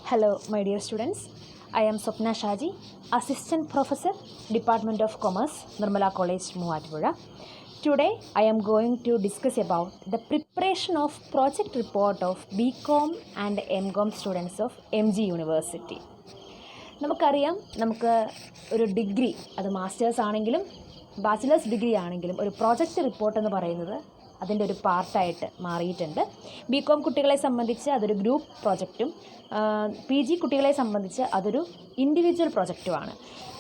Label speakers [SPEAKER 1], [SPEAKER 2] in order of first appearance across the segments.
[SPEAKER 1] Hello, my dear students. I am Swapna Shaji, Assistant Professor, Department of Commerce, Nirmala College, Muvatupuzha. Today, I am going to discuss about the preparation of project report of BCom and MCom students of MG University. നമുക്കറിയാം, നമുക്ക് ഒരു degree, അത് masters ആണെങ്കിലും bachelor's degree ആണെങ്കിലും ഒരു project report എന്ന് പറയുന്നത് അതിൻ്റെ ഒരു പാർട്ടായിട്ട് മാറിയിട്ടുണ്ട്. BCom കുട്ടികളെ സംബന്ധിച്ച് അതൊരു ഗ്രൂപ്പ് പ്രോജക്റ്റും PG കുട്ടികളെ സംബന്ധിച്ച് അതൊരു ഇൻഡിവിജ്വൽ പ്രോജക്റ്റുമാണ്.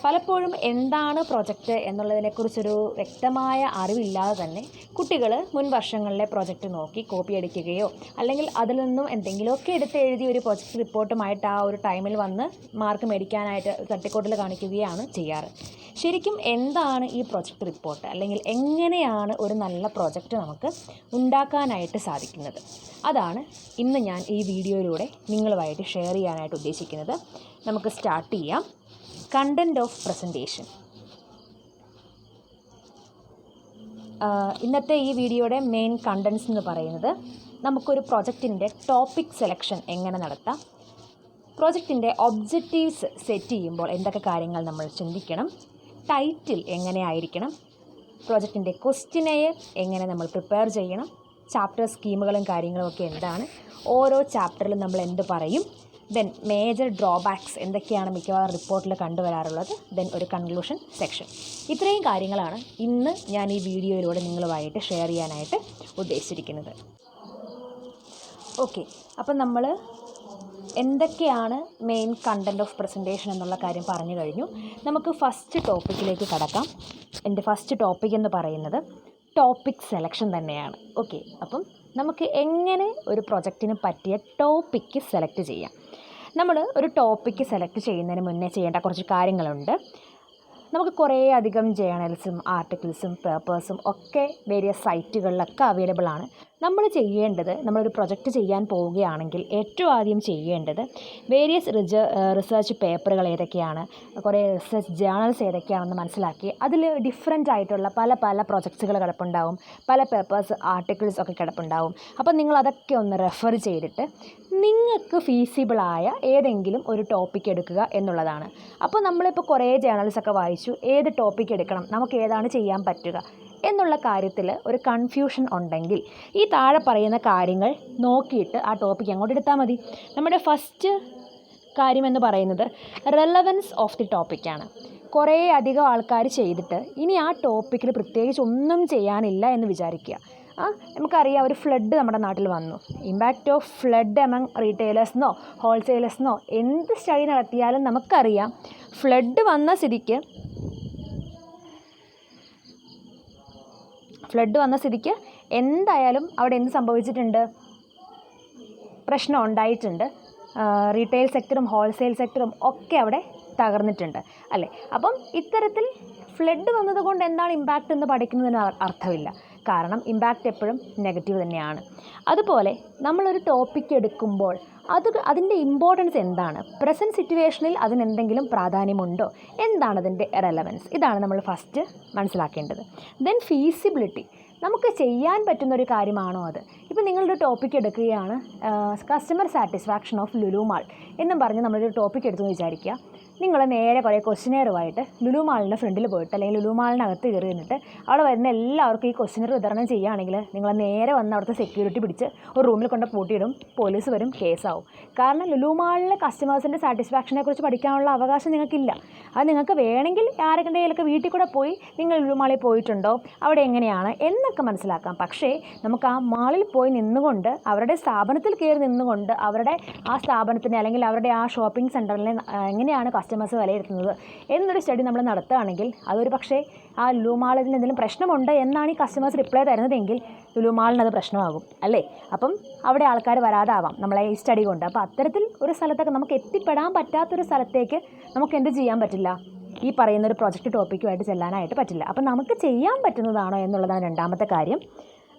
[SPEAKER 1] പലപ്പോഴും എന്താണ് പ്രോജക്റ്റ് എന്നുള്ളതിനെക്കുറിച്ചൊരു വ്യക്തമായ അറിവില്ലാതെ തന്നെ കുട്ടികൾ മുൻ വർഷങ്ങളിലെ പ്രോജക്റ്റ് നോക്കി കോപ്പി അടിക്കുകയോ അല്ലെങ്കിൽ അതിൽ നിന്നും എന്തെങ്കിലുമൊക്കെ എടുത്ത് എഴുതി ഒരു പ്രോജക്റ്റ് റിപ്പോർട്ടുമായിട്ട് ആ ഒരു ടൈമിൽ വന്ന് മാർക്ക് മേടിക്കാനായിട്ട് തട്ടിക്കൂട്ടൽ കാണിക്കുകയാണ് ചെയ്യാറ്. ശരിക്കും എന്താണ് ഈ പ്രോജക്റ്റ് റിപ്പോർട്ട്, അല്ലെങ്കിൽ എങ്ങനെയാണ് ഒരു നല്ല പ്രോജക്റ്റ് നമുക്ക് ഉണ്ടാക്കാനായിട്ട് സാധിക്കുന്നത്? അതാണ് ഇന്ന് ഞാൻ ഈ വീഡിയോയിലൂടെ നിങ്ങളുമായിട്ട് ഷെയർ ചെയ്യാനായിട്ട് ഉദ്ദേശിക്കുന്നത്. നമുക്ക് സ്റ്റാർട്ട് ചെയ്യാം. Content of presentation. ഇന്നത്തെ ഈ വീഡിയോയുടെ മെയിൻ കണ്ടൻസ് എന്ന് പറയുന്നത് നമുക്കൊരു പ്രോജക്റ്റിൻ്റെ ടോപ്പിക് സെലക്ഷൻ എങ്ങനെ നടത്താം, പ്രോജക്റ്റിൻ്റെ ഒബ്ജക്റ്റീവ്സ് സെറ്റ് ചെയ്യുമ്പോൾ എന്തൊക്കെ കാര്യങ്ങൾ നമ്മൾ ചിന്തിക്കണം, ടൈറ്റിൽ എങ്ങനെ ആയിരിക്കണം, പ്രോജക്റ്റിൻ്റെ ക്വസ്റ്റിനെയർ എങ്ങനെ നമ്മൾ പ്രിപ്പയർ ചെയ്യണം, ചാപ്റ്റർ സ്കീമുകളും കാര്യങ്ങളുമൊക്കെ എന്താണ്, ഓരോ ചാപ്റ്ററിലും നമ്മൾ എന്ത് പറയും, ദെൻ മേജർ ഡ്രോബാക്സ് എന്തൊക്കെയാണ് മിക്കവാറും റിപ്പോർട്ടിൽ കണ്ടുവരാറുള്ളത്, ദെൻ ഒരു കൺക്ലൂഷൻ സെക്ഷൻ. ഇത്രയും കാര്യങ്ങളാണ് ഇന്ന് ഞാൻ ഈ വീഡിയോയിലൂടെ നിങ്ങളുമായിട്ട് ഷെയർ ചെയ്യാനായിട്ട് ഉദ്ദേശിച്ചിരിക്കുന്നത്. ഓക്കെ, അപ്പം നമ്മൾ എന്തൊക്കെയാണ് മെയിൻ കണ്ടൻറ് ഓഫ് പ്രസൻറ്റേഷൻ എന്നുള്ള കാര്യം പറഞ്ഞു കഴിഞ്ഞു. നമുക്ക് ഫസ്റ്റ് ടോപ്പിക്കിലേക്ക് കടക്കാം. എൻ്റെ ഫസ്റ്റ് ടോപ്പിക് എന്ന് പറയുന്നത് ടോപ്പിക് സെലക്ഷൻ തന്നെയാണ്. ഓക്കെ, അപ്പം നമുക്ക് എങ്ങനെ ഒരു പ്രൊജക്റ്റിന് പറ്റിയ ടോപ്പിക്ക് സെലക്ട് ചെയ്യാം. നമ്മൾ ഒരു ടോപ്പിക്ക് സെലക്ട് ചെയ്യുന്നതിന് മുന്നേ ചെയ്യേണ്ട കുറച്ച് കാര്യങ്ങളുണ്ട്. നമുക്ക് കുറേ അധികം ജേണൽസും ആർട്ടിക്കിൾസും പേപ്പേഴ്സും ഒക്കെ വേരിയസ് സൈറ്റുകളിലൊക്കെ അവൈലബിൾ ആണ്. നമ്മൾ ചെയ്യേണ്ടത്, നമ്മളൊരു പ്രൊജക്റ്റ് ചെയ്യാൻ പോവുകയാണെങ്കിൽ ഏറ്റവും ആദ്യം ചെയ്യേണ്ടത് വേരിയസ് റിസർച്ച് പേപ്പറുകൾ ഏതൊക്കെയാണ്, കുറേ റിസർച്ച് ജേണൽസ് ഏതൊക്കെയാണെന്ന് മനസ്സിലാക്കി അതിൽ ഡിഫറെൻ്റ് ആയിട്ടുള്ള പല പല പ്രൊജക്ട്സുകൾ കിടപ്പുണ്ടാവും, പല പേപ്പേഴ്സ് ആർട്ടിക്കിൾസ് ഒക്കെ കിടപ്പുണ്ടാവും. അപ്പോൾ നിങ്ങൾ അതൊക്കെ ഒന്ന് റെഫർ ചെയ്തിട്ട് നിങ്ങൾക്ക് ഫീസിബിളായ ഏതെങ്കിലും ഒരു ടോപ്പിക് എടുക്കുക എന്നുള്ളതാണ്. അപ്പോൾ നമ്മളിപ്പോൾ കുറേ ജേണൽസൊക്കെ വായിച്ചു, ഏത് ടോപ്പിക് എടുക്കണം, നമുക്ക് ഏതാണ് ചെയ്യാൻ പറ്റുക എന്നുള്ള കാര്യത്തിൽ ഒരു കൺഫ്യൂഷൻ ഉണ്ടെങ്കിൽ ഈ താഴെ പറയുന്ന കാര്യങ്ങൾ നോക്കിയിട്ട് ആ ടോപ്പിക് അങ്ങോട്ട് എടുത്താൽ മതി. നമ്മുടെ ഫസ്റ്റ് കാര്യമെന്ന് പറയുന്നത് റെലവൻസ് ഓഫ് ദി ടോപ്പിക്കാണ്. കുറേ അധികം ആൾക്കാർ ചെയ്തിട്ട് ഇനി ആ ടോപ്പിക്കിൽ പ്രത്യേകിച്ച് ഒന്നും ചെയ്യാനില്ല എന്ന് വിചാരിക്കുക. നമുക്കറിയാം, ഒരു ഫ്ലഡ് നമ്മുടെ നാട്ടിൽ വന്നു. ഇമ്പാക്റ്റ് ഓഫ് ഫ്ലഡ് എമംഗ് റീറ്റെയിലേഴ്സിനോ ഹോൾസെയിലേഴ്സിനോ എന്ത് സ്റ്റഡി നടത്തിയാലും നമുക്കറിയാം, ഫ്ലഡ് വന്ന സ്ഥിതിക്ക് എന്തായാലും അവിടെ എന്ത് സംഭവിച്ചിട്ടുണ്ട്, പ്രശ്നം ഉണ്ടായിട്ടുണ്ട്. റീറ്റെയിൽ സെക്ടറും ഹോൾസെയിൽ സെക്ടറും ഒക്കെ അവിടെ തകർന്നിട്ടുണ്ട് അല്ലേ. അപ്പം ഇത്തരത്തിൽ ഫ്ലഡ് വന്നതുകൊണ്ട് എന്താണ് ഇമ്പാക്റ്റ് എന്ന് പഠിക്കുന്നതിന് അർത്ഥമില്ല. കാരണം ഇമ്പാക്റ്റ് എപ്പോഴും നെഗറ്റീവ് തന്നെയാണ്. അതുപോലെ നമ്മളൊരു ടോപ്പിക്ക് എടുക്കുമ്പോൾ അതിൻ്റെ ഇമ്പോർട്ടൻസ് എന്താണ്, പ്രസൻറ്റ് സിറ്റുവേഷനിൽ അതിനെന്തെങ്കിലും പ്രാധാന്യമുണ്ടോ, എന്താണ് അതിൻ്റെ റെലവൻസ്, ഇതാണ് നമ്മൾ ഫസ്റ്റ് മനസ്സിലാക്കേണ്ടത്. ദെൻ ഫീസിബിലിറ്റി, നമുക്ക് ചെയ്യാൻ പറ്റുന്നൊരു കാര്യമാണോ അത്. ഇപ്പോൾ നിങ്ങളൊരു ടോപ്പിക്ക് എടുക്കുകയാണ്, customer satisfaction of Lulu mall എന്നും പറഞ്ഞ് നമ്മളൊരു ടോപ്പിക്ക് എടുത്തെന്ന് വിചാരിക്കുക. നിങ്ങൾ നേരെ കുറേ ക്വസ്റ്റിനെയറുമായിട്ട് ലുലു മാളിൻ്റെ ഫ്രണ്ടിൽ പോയിട്ട് അല്ലെങ്കിൽ ലുലു മാളിനകത്ത് കയറി നിന്നിട്ട് അവിടെ വരുന്ന എല്ലാവർക്കും ഈ ക്വസ്റ്റിനെയർ വിതരണം ചെയ്യുകയാണെങ്കിൽ നിങ്ങൾ നേരെ വന്ന് അവിടുത്തെ സെക്യൂരിറ്റി പിടിച്ച് ഒരു റൂമിൽ കൊണ്ട് പൂട്ടിയിടും, പോലീസ് വരും, കേസാവും. കാരണം ലുലു മാളിലെ കസ്റ്റമേഴ്സിൻ്റെ സാറ്റിസ്ഫാക്ഷനെ കുറിച്ച് പഠിക്കാനുള്ള അവകാശം നിങ്ങൾക്കില്ല. അത് നിങ്ങൾക്ക് വേണമെങ്കിൽ ആരെങ്കിലുമൊക്കെ വീട്ടിൽ കൂടെ പോയി നിങ്ങൾ ലുലു മാളിൽ പോയിട്ടുണ്ടോ, അവിടെ എങ്ങനെയാണ് എന്നൊക്കെ മനസ്സിലാക്കാം. പക്ഷേ നമുക്ക് ആ മാളിൽ പോയി നിന്നുകൊണ്ട് അവരുടെ സ്ഥാപനത്തിൽ കയറി നിന്നുകൊണ്ട് അവരുടെ ആ സ്ഥാപനത്തിനെ അല്ലെങ്കിൽ അവരുടെ ആ ഷോപ്പിംഗ് സെൻറ്ററിനെ എങ്ങനെയാണ് കസ്റ്റമേഴ്സ് വിലയിരുത്തുന്നത് എന്നൊരു സ്റ്റഡി നമ്മൾ നടത്തുകയാണെങ്കിൽ അതൊരു പക്ഷേ ആ ലുലു മാളിന് എന്തെങ്കിലും പ്രശ്നമുണ്ട് എന്നാണ് ഈ കസ്റ്റമേഴ്സ് റിപ്ലൈ തരുന്നതെങ്കിൽ ലുലു മാളിന് അത് പ്രശ്നമാകും അല്ലേ. അപ്പം അവിടെ ആൾക്കാർ വരാതാവാം നമ്മളെ ഈ സ്റ്റഡി കൊണ്ട്. അപ്പോൾ അത്തരത്തിൽ ഒരു സ്ഥലത്തൊക്കെ നമുക്ക് എത്തിപ്പെടാൻ പറ്റാത്തൊരു സ്ഥലത്തേക്ക് നമുക്ക് എന്ത് ചെയ്യാൻ പറ്റില്ല, ഈ പറയുന്നൊരു പ്രൊജക്റ്റ് ടോപ്പിക്കുമായിട്ട് ചെല്ലാനായിട്ട് പറ്റില്ല. അപ്പം നമുക്ക് ചെയ്യാൻ പറ്റുന്നതാണോ എന്നുള്ളതാണ് രണ്ടാമത്തെ കാര്യം.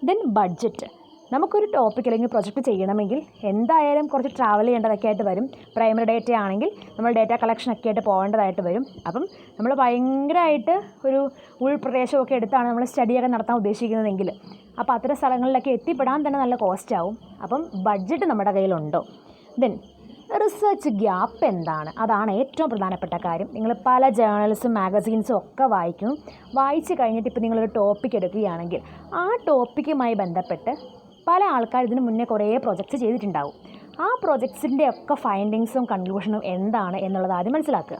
[SPEAKER 1] Then budget. നമുക്കൊരു ടോപ്പിക് അല്ലെങ്കിൽ പ്രൊജക്റ്റ് ചെയ്യണമെങ്കിൽ എന്തായാലും കുറച്ച് ട്രാവൽ ചെയ്യേണ്ടതൊക്കെ ആയിട്ട് വരും. പ്രൈമറി ഡേറ്റ ആണെങ്കിൽ നമ്മൾ ഡേറ്റ കളക്ഷനൊക്കെ ആയിട്ട് പോകേണ്ടതായിട്ട് വരും. അപ്പം നമ്മൾ ഭയങ്കരമായിട്ട് ഒരു ഉൾപ്രദേശമൊക്കെ എടുത്താണ് നമ്മൾ സ്റ്റഡിയൊക്കെ നടത്താൻ ഉദ്ദേശിക്കുന്നതെങ്കിൽ അപ്പോൾ അത്തരം സ്ഥലങ്ങളിലൊക്കെ എത്തിപ്പെടാൻ തന്നെ നല്ല കോസ്റ്റ് ആവും. അപ്പം ബഡ്ജറ്റ് നമ്മുടെ കയ്യിലുണ്ടോ. ദെൻ റിസർച്ച് ഗ്യാപ്പ് എന്താണ്? അതാണ് ഏറ്റവും പ്രധാനപ്പെട്ട കാര്യം. നിങ്ങൾ പല ജേർണൽസും മാഗസീൻസും ഒക്കെ വായിക്കും. വായിച്ച് കഴിഞ്ഞിട്ട് ഇപ്പോൾ നിങ്ങളൊരു ടോപ്പിക് എടുക്കുകയാണെങ്കിൽ ആ ടോപ്പിക്കുമായി ബന്ധപ്പെട്ട് പല ആൾക്കാർ ഇതിന് മുന്നേ കുറേ പ്രൊജക്ട്സ് ചെയ്തിട്ടുണ്ടാവും. ആ പ്രൊജക്ട്സിൻ്റെ ഒക്കെ ഫൈൻഡിങ്സും കൺക്ലൂഷനും എന്താണ് എന്നുള്ളത് ആദ്യം മനസ്സിലാക്കുക.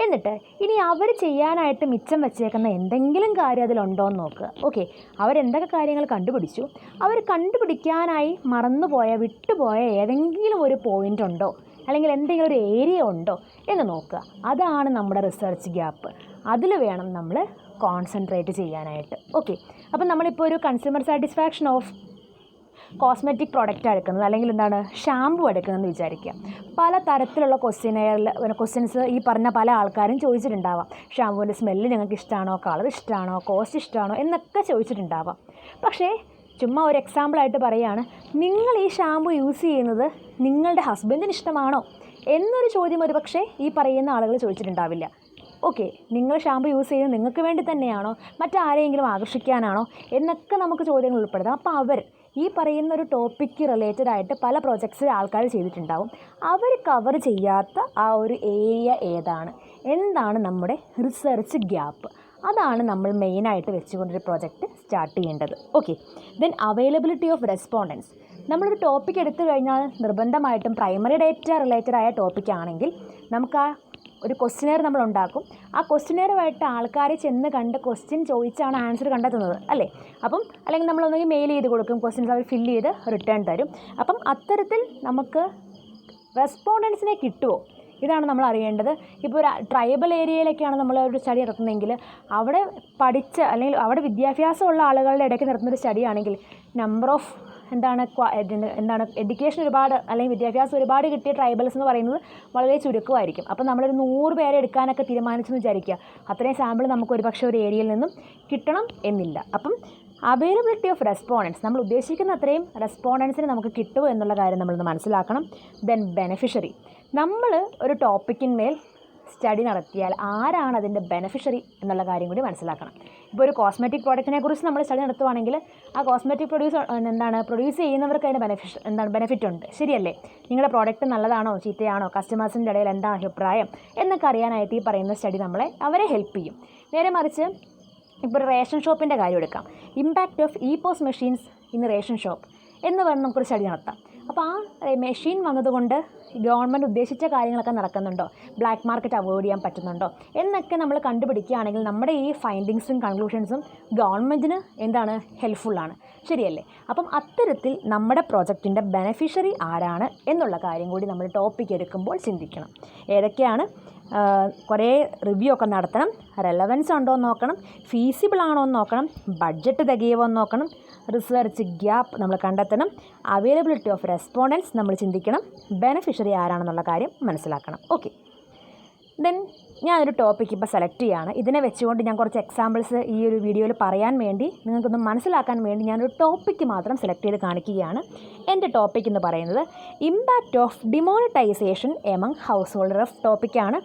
[SPEAKER 1] എന്നിട്ട് ഇനി അവർ ചെയ്യാനായിട്ട് മിച്ചം വെച്ചേക്കുന്ന എന്തെങ്കിലും കാര്യം അതിലുണ്ടോ എന്ന് നോക്കുക. ഓക്കെ, അവരെന്തൊക്കെ കാര്യങ്ങൾ കണ്ടുപിടിച്ചു, അവർ കണ്ടുപിടിക്കാനായി മറന്നുപോയ വിട്ടുപോയ ഏതെങ്കിലും ഒരു പോയിൻ്റ് ഉണ്ടോ, അല്ലെങ്കിൽ എന്തെങ്കിലും ഒരു ഏരിയ ഉണ്ടോ എന്ന് നോക്കുക. അതാണ് നമ്മുടെ റിസർച്ച് ഗ്യാപ്പ്. അതിൽ വേണം നമ്മൾ കോൺസെൻട്രേറ്റ് ചെയ്യാനായിട്ട്. ഓക്കെ, അപ്പം നമ്മളിപ്പോൾ ഒരു consumer satisfaction of cosmetic product എടുക്കുന്നത്, അല്ലെങ്കിൽ എന്താണ് ഷാമ്പു എടുക്കുന്നതെന്ന് വിചാരിക്കുക. പല തരത്തിലുള്ള ക്വസ്റ്റ്യൻസ് ഈ പറഞ്ഞ പല ആൾക്കാരും ചോദിച്ചിട്ടുണ്ടാവാം. ഷാമ്പുവിൻ്റെ സ്മെല്ല് നിങ്ങൾക്ക് ഇഷ്ടമാണോ, കളർ ഇഷ്ടമാണോ, കോസ്റ്റ് ഇഷ്ടമാണോ എന്നൊക്കെ ചോദിച്ചിട്ടുണ്ടാവാം. പക്ഷേ ചുമ്മാ ഒരു എക്സാമ്പിളായിട്ട് പറയുകയാണ്, നിങ്ങൾ ഈ ഷാമ്പു യൂസ് ചെയ്യുന്നത് നിങ്ങളുടെ ഹസ്ബൻഡിന് ഇഷ്ടമാണോ എന്നൊരു ചോദ്യം ഒരു പക്ഷേ ഈ പറയുന്ന ആളുകൾ ചോദിച്ചിട്ടുണ്ടാവില്ല. ഓക്കെ, നിങ്ങൾ ഷാമ്പു യൂസ് ചെയ്യുന്നത് നിങ്ങൾക്ക് വേണ്ടി തന്നെയാണോ, മറ്റാരെങ്കിലും ആകർഷിക്കാനാണോ എന്നൊക്കെ നമുക്ക് ചോദ്യങ്ങൾ ഉൾപ്പെടുത്താം. അപ്പോൾ അവർ ഈ പറയുന്ന ഒരു ടോപ്പിക്ക് റിലേറ്റഡ് ആയിട്ട് പല പ്രോജക്ട്സ് ആൾക്കാർ ചെയ്തിട്ടുണ്ടാവും. അവർ കവർ ചെയ്യാത്ത ആ ഒരു ഏരിയ ഏതാണ്, എന്താണ് നമ്മുടെ റിസർച്ച് ഗ്യാപ്പ്, അതാണ് നമ്മൾ മെയിനായിട്ട് വെച്ചുകൊണ്ടൊരു പ്രോജക്റ്റ് സ്റ്റാർട്ട് ചെയ്യേണ്ടത്. Okay, then availability of respondents. നമ്മളൊരു ടോപ്പിക് എടുത്തു കഴിഞ്ഞാൽ നിർബന്ധമായിട്ടും പ്രൈമറി ഡേറ്റ റിലേറ്റഡ് ആയ ടോപ്പിക് ആണെങ്കിൽ നമുക്ക് ആ ഒരു ക്വസ്റ്റ്യനെയർ നമ്മൾ ഉണ്ടാക്കും. ആ ക്വസ്റ്റ്യനെയറുമായിട്ട് ആൾക്കാരെ ചെന്ന് കണ്ട് ക്വസ്റ്റ്യൻ ചോദിച്ചാണ് ആൻസർ കണ്ടെത്തുന്നത് അല്ലേ. അപ്പം അല്ലെങ്കിൽ നമ്മളൊന്നെങ്കിൽ മെയിൽ ചെയ്ത് കൊടുക്കും, ക്വസ്റ്റ്യൻസ് അവർ ഫില്ല് ചെയ്ത് റിട്ടേൺ തരും. അപ്പം അത്തരത്തിൽ നമുക്ക് റെസ്പോണ്ടൻസിനെ കിട്ടുമോ, ഇതാണ് നമ്മൾ അറിയേണ്ടത്. ഇപ്പോൾ ഒരു ട്രൈബൽ ഏരിയയിലൊക്കെയാണ് നമ്മൾ ഒരു സ്റ്റഡി നടത്തുന്നതെങ്കിൽ അവിടെ പഠിച്ച അല്ലെങ്കിൽ അവിടെ വിദ്യാഭ്യാസമുള്ള ആളുകളുടെ ഇടയ്ക്ക് നടത്തുന്നൊരു സ്റ്റഡി ആണെങ്കിൽ നമ്പർ ഓഫ് എന്താണ് എഡ്യൂക്കേഷൻ ഒരുപാട് അല്ലെങ്കിൽ വിദ്യാഭ്യാസം ഒരുപാട് കിട്ടിയ ട്രൈബൽസ് എന്ന് പറയുന്നത് വളരെ ചുരുക്കമായിരിക്കും. അപ്പം നമ്മളൊരു 100 പേരെ എടുക്കാനൊക്കെ തീരുമാനിച്ചെന്ന് വിചാരിക്കുക, അത്രയും സാമ്പിൾ നമുക്ക് ഒരുപക്ഷെ ഒരു ഏരിയയിൽ നിന്നും കിട്ടണം എന്നില്ല. അപ്പം അവൈലബിലിറ്റി ഓഫ് റെസ്പോണ്ടൻസ്, നമ്മൾ ഉദ്ദേശിക്കുന്ന അത്രയും റെസ്പോണ്ടൻസിന് നമുക്ക് കിട്ടുമോ എന്നുള്ള കാര്യം നമ്മളൊന്ന് മനസ്സിലാക്കണം. ദെൻ ബെനഫിഷ്യറി, നമ്മൾ ഒരു ടോപ്പിക്കിന്മേൽ സ്റ്റഡി നടത്തിയാൽ ആരാണ് അതിൻ്റെ ബെനഫിഷ്യറി എന്നുള്ള കാര്യം കൂടി മനസ്സിലാക്കണം. ഇപ്പോൾ ഒരു കോസ്മെറ്റിക് പ്രോഡക്റ്റിനെ കുറിച്ച് നമ്മൾ സ്റ്റഡി നടത്തുവാണെങ്കിൽ ആ കോസ്മെറ്റിക് പ്രൊഡ്യൂസ് ചെയ്യുന്നവർക്ക് അതിൻ്റെ ബെനിഫിറ്റ് ഉണ്ട്, ശരിയല്ലേ? നിങ്ങളുടെ പ്രോഡക്റ്റ് നല്ലതാണോ ചീത്തയാണോ, കസ്റ്റമേഴ്സിൻ്റെ ഇടയിൽ എന്താണ് അഭിപ്രായം എന്നൊക്കെ അറിയാനായിട്ട് ഈ പറയുന്ന സ്റ്റഡി അവരെ ഹെൽപ്പ് ചെയ്യും. നേരെ മറിച്ച് ഇപ്പോൾ ഒരു റേഷൻ ഷോപ്പിൻ്റെ കാര്യം എടുക്കാം. Impact of ePOS machines in ration shop എന്ന് പറഞ്ഞ് നമുക്കൊരു സ്റ്റഡി നടത്താം. അപ്പോൾ ആ മെഷീൻ വന്നതുകൊണ്ട് ഗവൺമെൻറ് ഉദ്ദേശിച്ച കാര്യങ്ങളൊക്കെ നടക്കുന്നുണ്ടോ, ബ്ലാക്ക് മാർക്കറ്റ് അവോയ്ഡ് ചെയ്യാൻ പറ്റുന്നുണ്ടോ എന്നൊക്കെ നമ്മൾ കണ്ടുപിടിക്കുകയാണെങ്കിൽ നമ്മുടെ ഈ ഫൈൻഡിങ്സും കൺക്ലൂഷൻസും ഗവൺമെൻറ്റിന് ഹെൽപ്ഫുള്ളാണ്, ശരിയല്ലേ? അപ്പം അത്തരത്തിൽ നമ്മുടെ പ്രോജക്റ്റിൻ്റെ ബെനഫിഷ്യറി ആരാണ് എന്നുള്ള കാര്യം കൂടി നമ്മൾ ടോപ്പിക് എടുക്കുമ്പോൾ ചിന്തിക്കണം. ഏതൊക്കെയാണ്, കുറേ റിവ്യൂ ഒക്കെ നടത്തണം, റെലവൻസ് ഉണ്ടോ എന്ന് നോക്കണം, ഫീസിബിൾ ആണോ എന്ന് നോക്കണം, ബഡ്ജറ്റ് തികയുമോ എന്ന് നോക്കണം, റിസർച്ച് ഗ്യാപ്പ് നമ്മൾ കണ്ടെത്തണം, അവൈലബിലിറ്റി ഓഫ് റെസ്പോണ്ടൻസ് നമ്മൾ ചിന്തിക്കണം, ബെനഫിഷ്യറി ആരാണെന്നുള്ള കാര്യം മനസ്സിലാക്കണം. ഓക്കെ, ദെൻ ഞാനൊരു ടോപ്പിക്ക് ഇപ്പോൾ സെലക്ട് ചെയ്യുകയാണ്. ഇതിനെ വെച്ചുകൊണ്ട് ഞാൻ കുറച്ച് എക്സാമ്പിൾസ് ഈ ഒരു വീഡിയോയിൽ പറയാൻ വേണ്ടി, നിങ്ങൾക്കൊന്ന് മനസ്സിലാക്കാൻ വേണ്ടി ഞാനൊരു ടോപ്പിക്ക് മാത്രം സെലക്ട് ചെയ്ത് കാണിക്കുകയാണ്. എൻ്റെ ടോപ്പിക് എന്ന് പറയുന്നത് impact of demonetisation among household. Rough ടോപ്പിക്കാണ്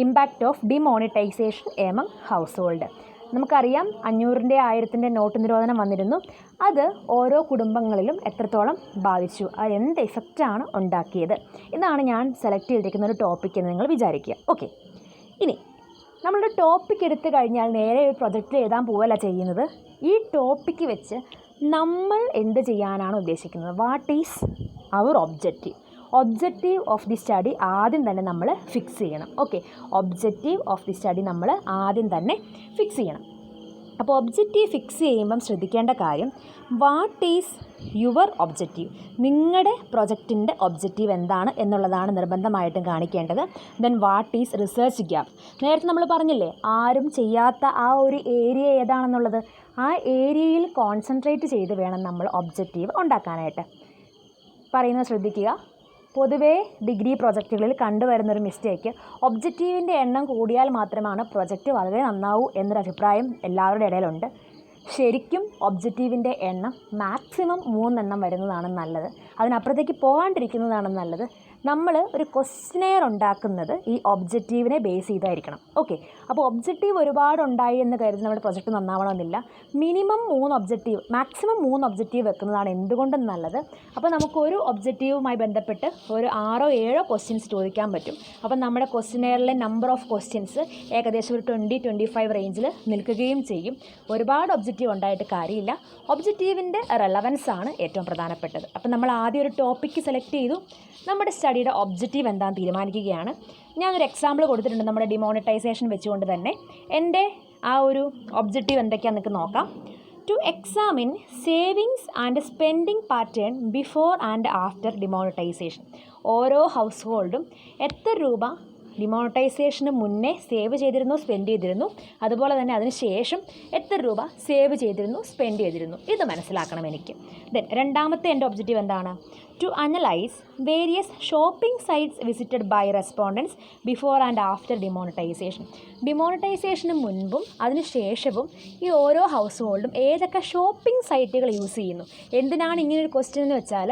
[SPEAKER 1] impact of demonetisation among household. നമുക്കറിയാം 500-ൻ്റെ 1000-ൻ്റെ നോട്ട് നിരോധനം വന്നിരുന്നു. അത് ഓരോ കുടുംബങ്ങളിലും എത്രത്തോളം ബാധിച്ചു, അത് എന്ത് എഫക്റ്റാണ് ഉണ്ടാക്കിയത്, ഇതാണ് ഞാൻ സെലക്ട് ചെയ്തിരിക്കുന്ന ഒരു ടോപ്പിക് എന്ന് നിങ്ങൾ വിചാരിക്കുക. ഓക്കെ, ഇനി നമ്മളൊരു ടോപ്പിക് എടുത്തു കഴിഞ്ഞാൽ നേരെ ഒരു പ്രൊജക്റ്റ് എഴുതാൻ പോവല്ല ചെയ്യുന്നത്. ഈ ടോപ്പിക്ക് വെച്ച് നമ്മൾ എന്ത് ചെയ്യാനാണ് ഉദ്ദേശിക്കുന്നത്, what is our objective of the study ആദ്യം തന്നെ നമ്മൾ ഫിക്സ് ചെയ്യണം. Okay, objective of the study നമ്മൾ ആദ്യം തന്നെ ഫിക്സ് ചെയ്യണം. അപ്പോൾ ഒബ്ജക്റ്റീവ് ഫിക്സ് ചെയ്യുമ്പം ശ്രദ്ധിക്കേണ്ട കാര്യം, വാട്ട് ഈസ് യുവർ ഒബ്ജക്റ്റീവ്, നിങ്ങളുടെ പ്രൊജക്റ്റിൻ്റെ ഒബ്ജക്റ്റീവ് എന്താണ് എന്നുള്ളതാണ് നിർബന്ധമായിട്ടും കാണിക്കേണ്ടത്. Then what is research gap, നേരത്തെ നമ്മൾ പറഞ്ഞില്ലേ ആരും ചെയ്യാത്ത ആ ഒരു ഏരിയ ഏതാണെന്നുള്ളത്, ആ ഏരിയയിൽ കോൺസെൻട്രേറ്റ് ചെയ്ത് വേണം നമ്മൾ ഒബ്ജക്റ്റീവ് ഉണ്ടാക്കാനായിട്ട്. പറയുന്നത് ശ്രദ്ധിക്കുക. പൊതുവേ ഡിഗ്രി പ്രൊജക്റ്റുകളിൽ കണ്ടുവരുന്നൊരു മിസ്റ്റേക്ക്, ഒബ്ജക്റ്റീവിൻ്റെ എണ്ണം കൂടിയാൽ മാത്രമാണ് പ്രൊജക്റ്റ് വളരെ നന്നാവൂ എന്നൊരു അഭിപ്രായം എല്ലാവരുടെ ഇടയിലുണ്ട്. ശരിക്കും ഒബ്ജക്റ്റീവിൻ്റെ എണ്ണം മാക്സിമം 3 എണ്ണം വരുന്നതാണ് നല്ലത്. അതിനപ്പുറത്തേക്ക് പോകാണ്ടിരിക്കുന്നതാണ് നല്ലത്. നമ്മൾ ഒരു ക്വസ്റ്റ്യനെയർ ഉണ്ടാക്കുന്നത് ഈ ഒബ്ജക്റ്റീവിനെ ബേസ് ചെയ്തായിരിക്കണം. ഓക്കെ, അപ്പോൾ ഒബ്ജക്റ്റീവ് ഒരുപാട് ഉണ്ടായി എന്ന് കരുതി നമ്മുടെ പ്രൊജക്റ്റ് നന്നാവണമെന്നില്ല. മിനിമം 3 ഒബ്ജക്റ്റീവ്, മാക്സിമം 3 ഒബ്ജക്റ്റീവ് വെക്കുന്നതാണ് എന്തുകൊണ്ടും നല്ലത്. അപ്പോൾ നമുക്കൊരു ഒബ്ജക്റ്റീവുമായി ബന്ധപ്പെട്ട് ഒരു 6-7 ക്വസ്റ്റ്യൻസ് ചോദിക്കാൻ പറ്റും. അപ്പം നമ്മുടെ ക്വസ്റ്റ്യനെയറിലെ നമ്പർ ഓഫ് ക്വസ്റ്റ്യൻസ് ഏകദേശം ഒരു 20-25 റേഞ്ചിൽ നിൽക്കുകയും ചെയ്യും. ഒരുപാട് ഒബ്ജക്റ്റീവ് ഉണ്ടായിട്ട് കാര്യമില്ല. ഒബ്ജക്റ്റീവിൻ്റെ റെലവൻസ് ആണ് ഏറ്റവും പ്രധാനപ്പെട്ടത്. അപ്പം നമ്മൾ ആദ്യം ഒരു ടോപ്പിക്ക് സെലക്ട് ചെയ്തു, നമ്മുടെ സ്റ്റഡിയുടെ ഒബ്ജക്റ്റീവ് എന്താണെന്ന് തീരുമാനിക്കുകയാണ്. ഞാനൊരു എക്സാമ്പിൾ കൊടുത്തിട്ടുണ്ട് നമ്മുടെ ഡിമോണിറ്റൈസേഷൻ വെച്ചുകൊണ്ട് തന്നെ. എൻ്റെ ആ ഒരു ഒബ്ജക്റ്റീവ് എന്തൊക്കെയാണെന്ന് നമുക്ക് നോക്കാം. To examine savings and spending pattern before and after demonetization. ഓരോ ഹൗസ് ഹോൾഡും എത്ര രൂപ ഡിമോണിറ്റൈസേഷന് മുന്നേ സേവ് ചെയ്തിരുന്നു, സ്പെൻഡ് ചെയ്തിരുന്നു, അതുപോലെ തന്നെ അതിന് ശേഷം എത്ര രൂപ സേവ് ചെയ്തിരുന്നു, സ്പെൻഡ് ചെയ്തിരുന്നു, ഇത് മനസ്സിലാക്കണം എനിക്ക്. ദെൻ രണ്ടാമത്തെ എൻ്റെ ഒബ്ജക്റ്റീവ് എന്താണ്? To analyse various shopping sites visited by respondents before and after demonetisation. ഡിമോണിറ്റൈസേഷന് മുൻപും അതിന് ശേഷവും ഈ ഓരോ ഹൗസ് ഹോൾഡും ഏതൊക്കെ ഷോപ്പിംഗ് സൈറ്റുകൾ യൂസ് ചെയ്യുന്നു. എന്തിനാണ് ഇങ്ങനൊരു ക്വസ്റ്റ്യൻ എന്ന് വെച്ചാൽ,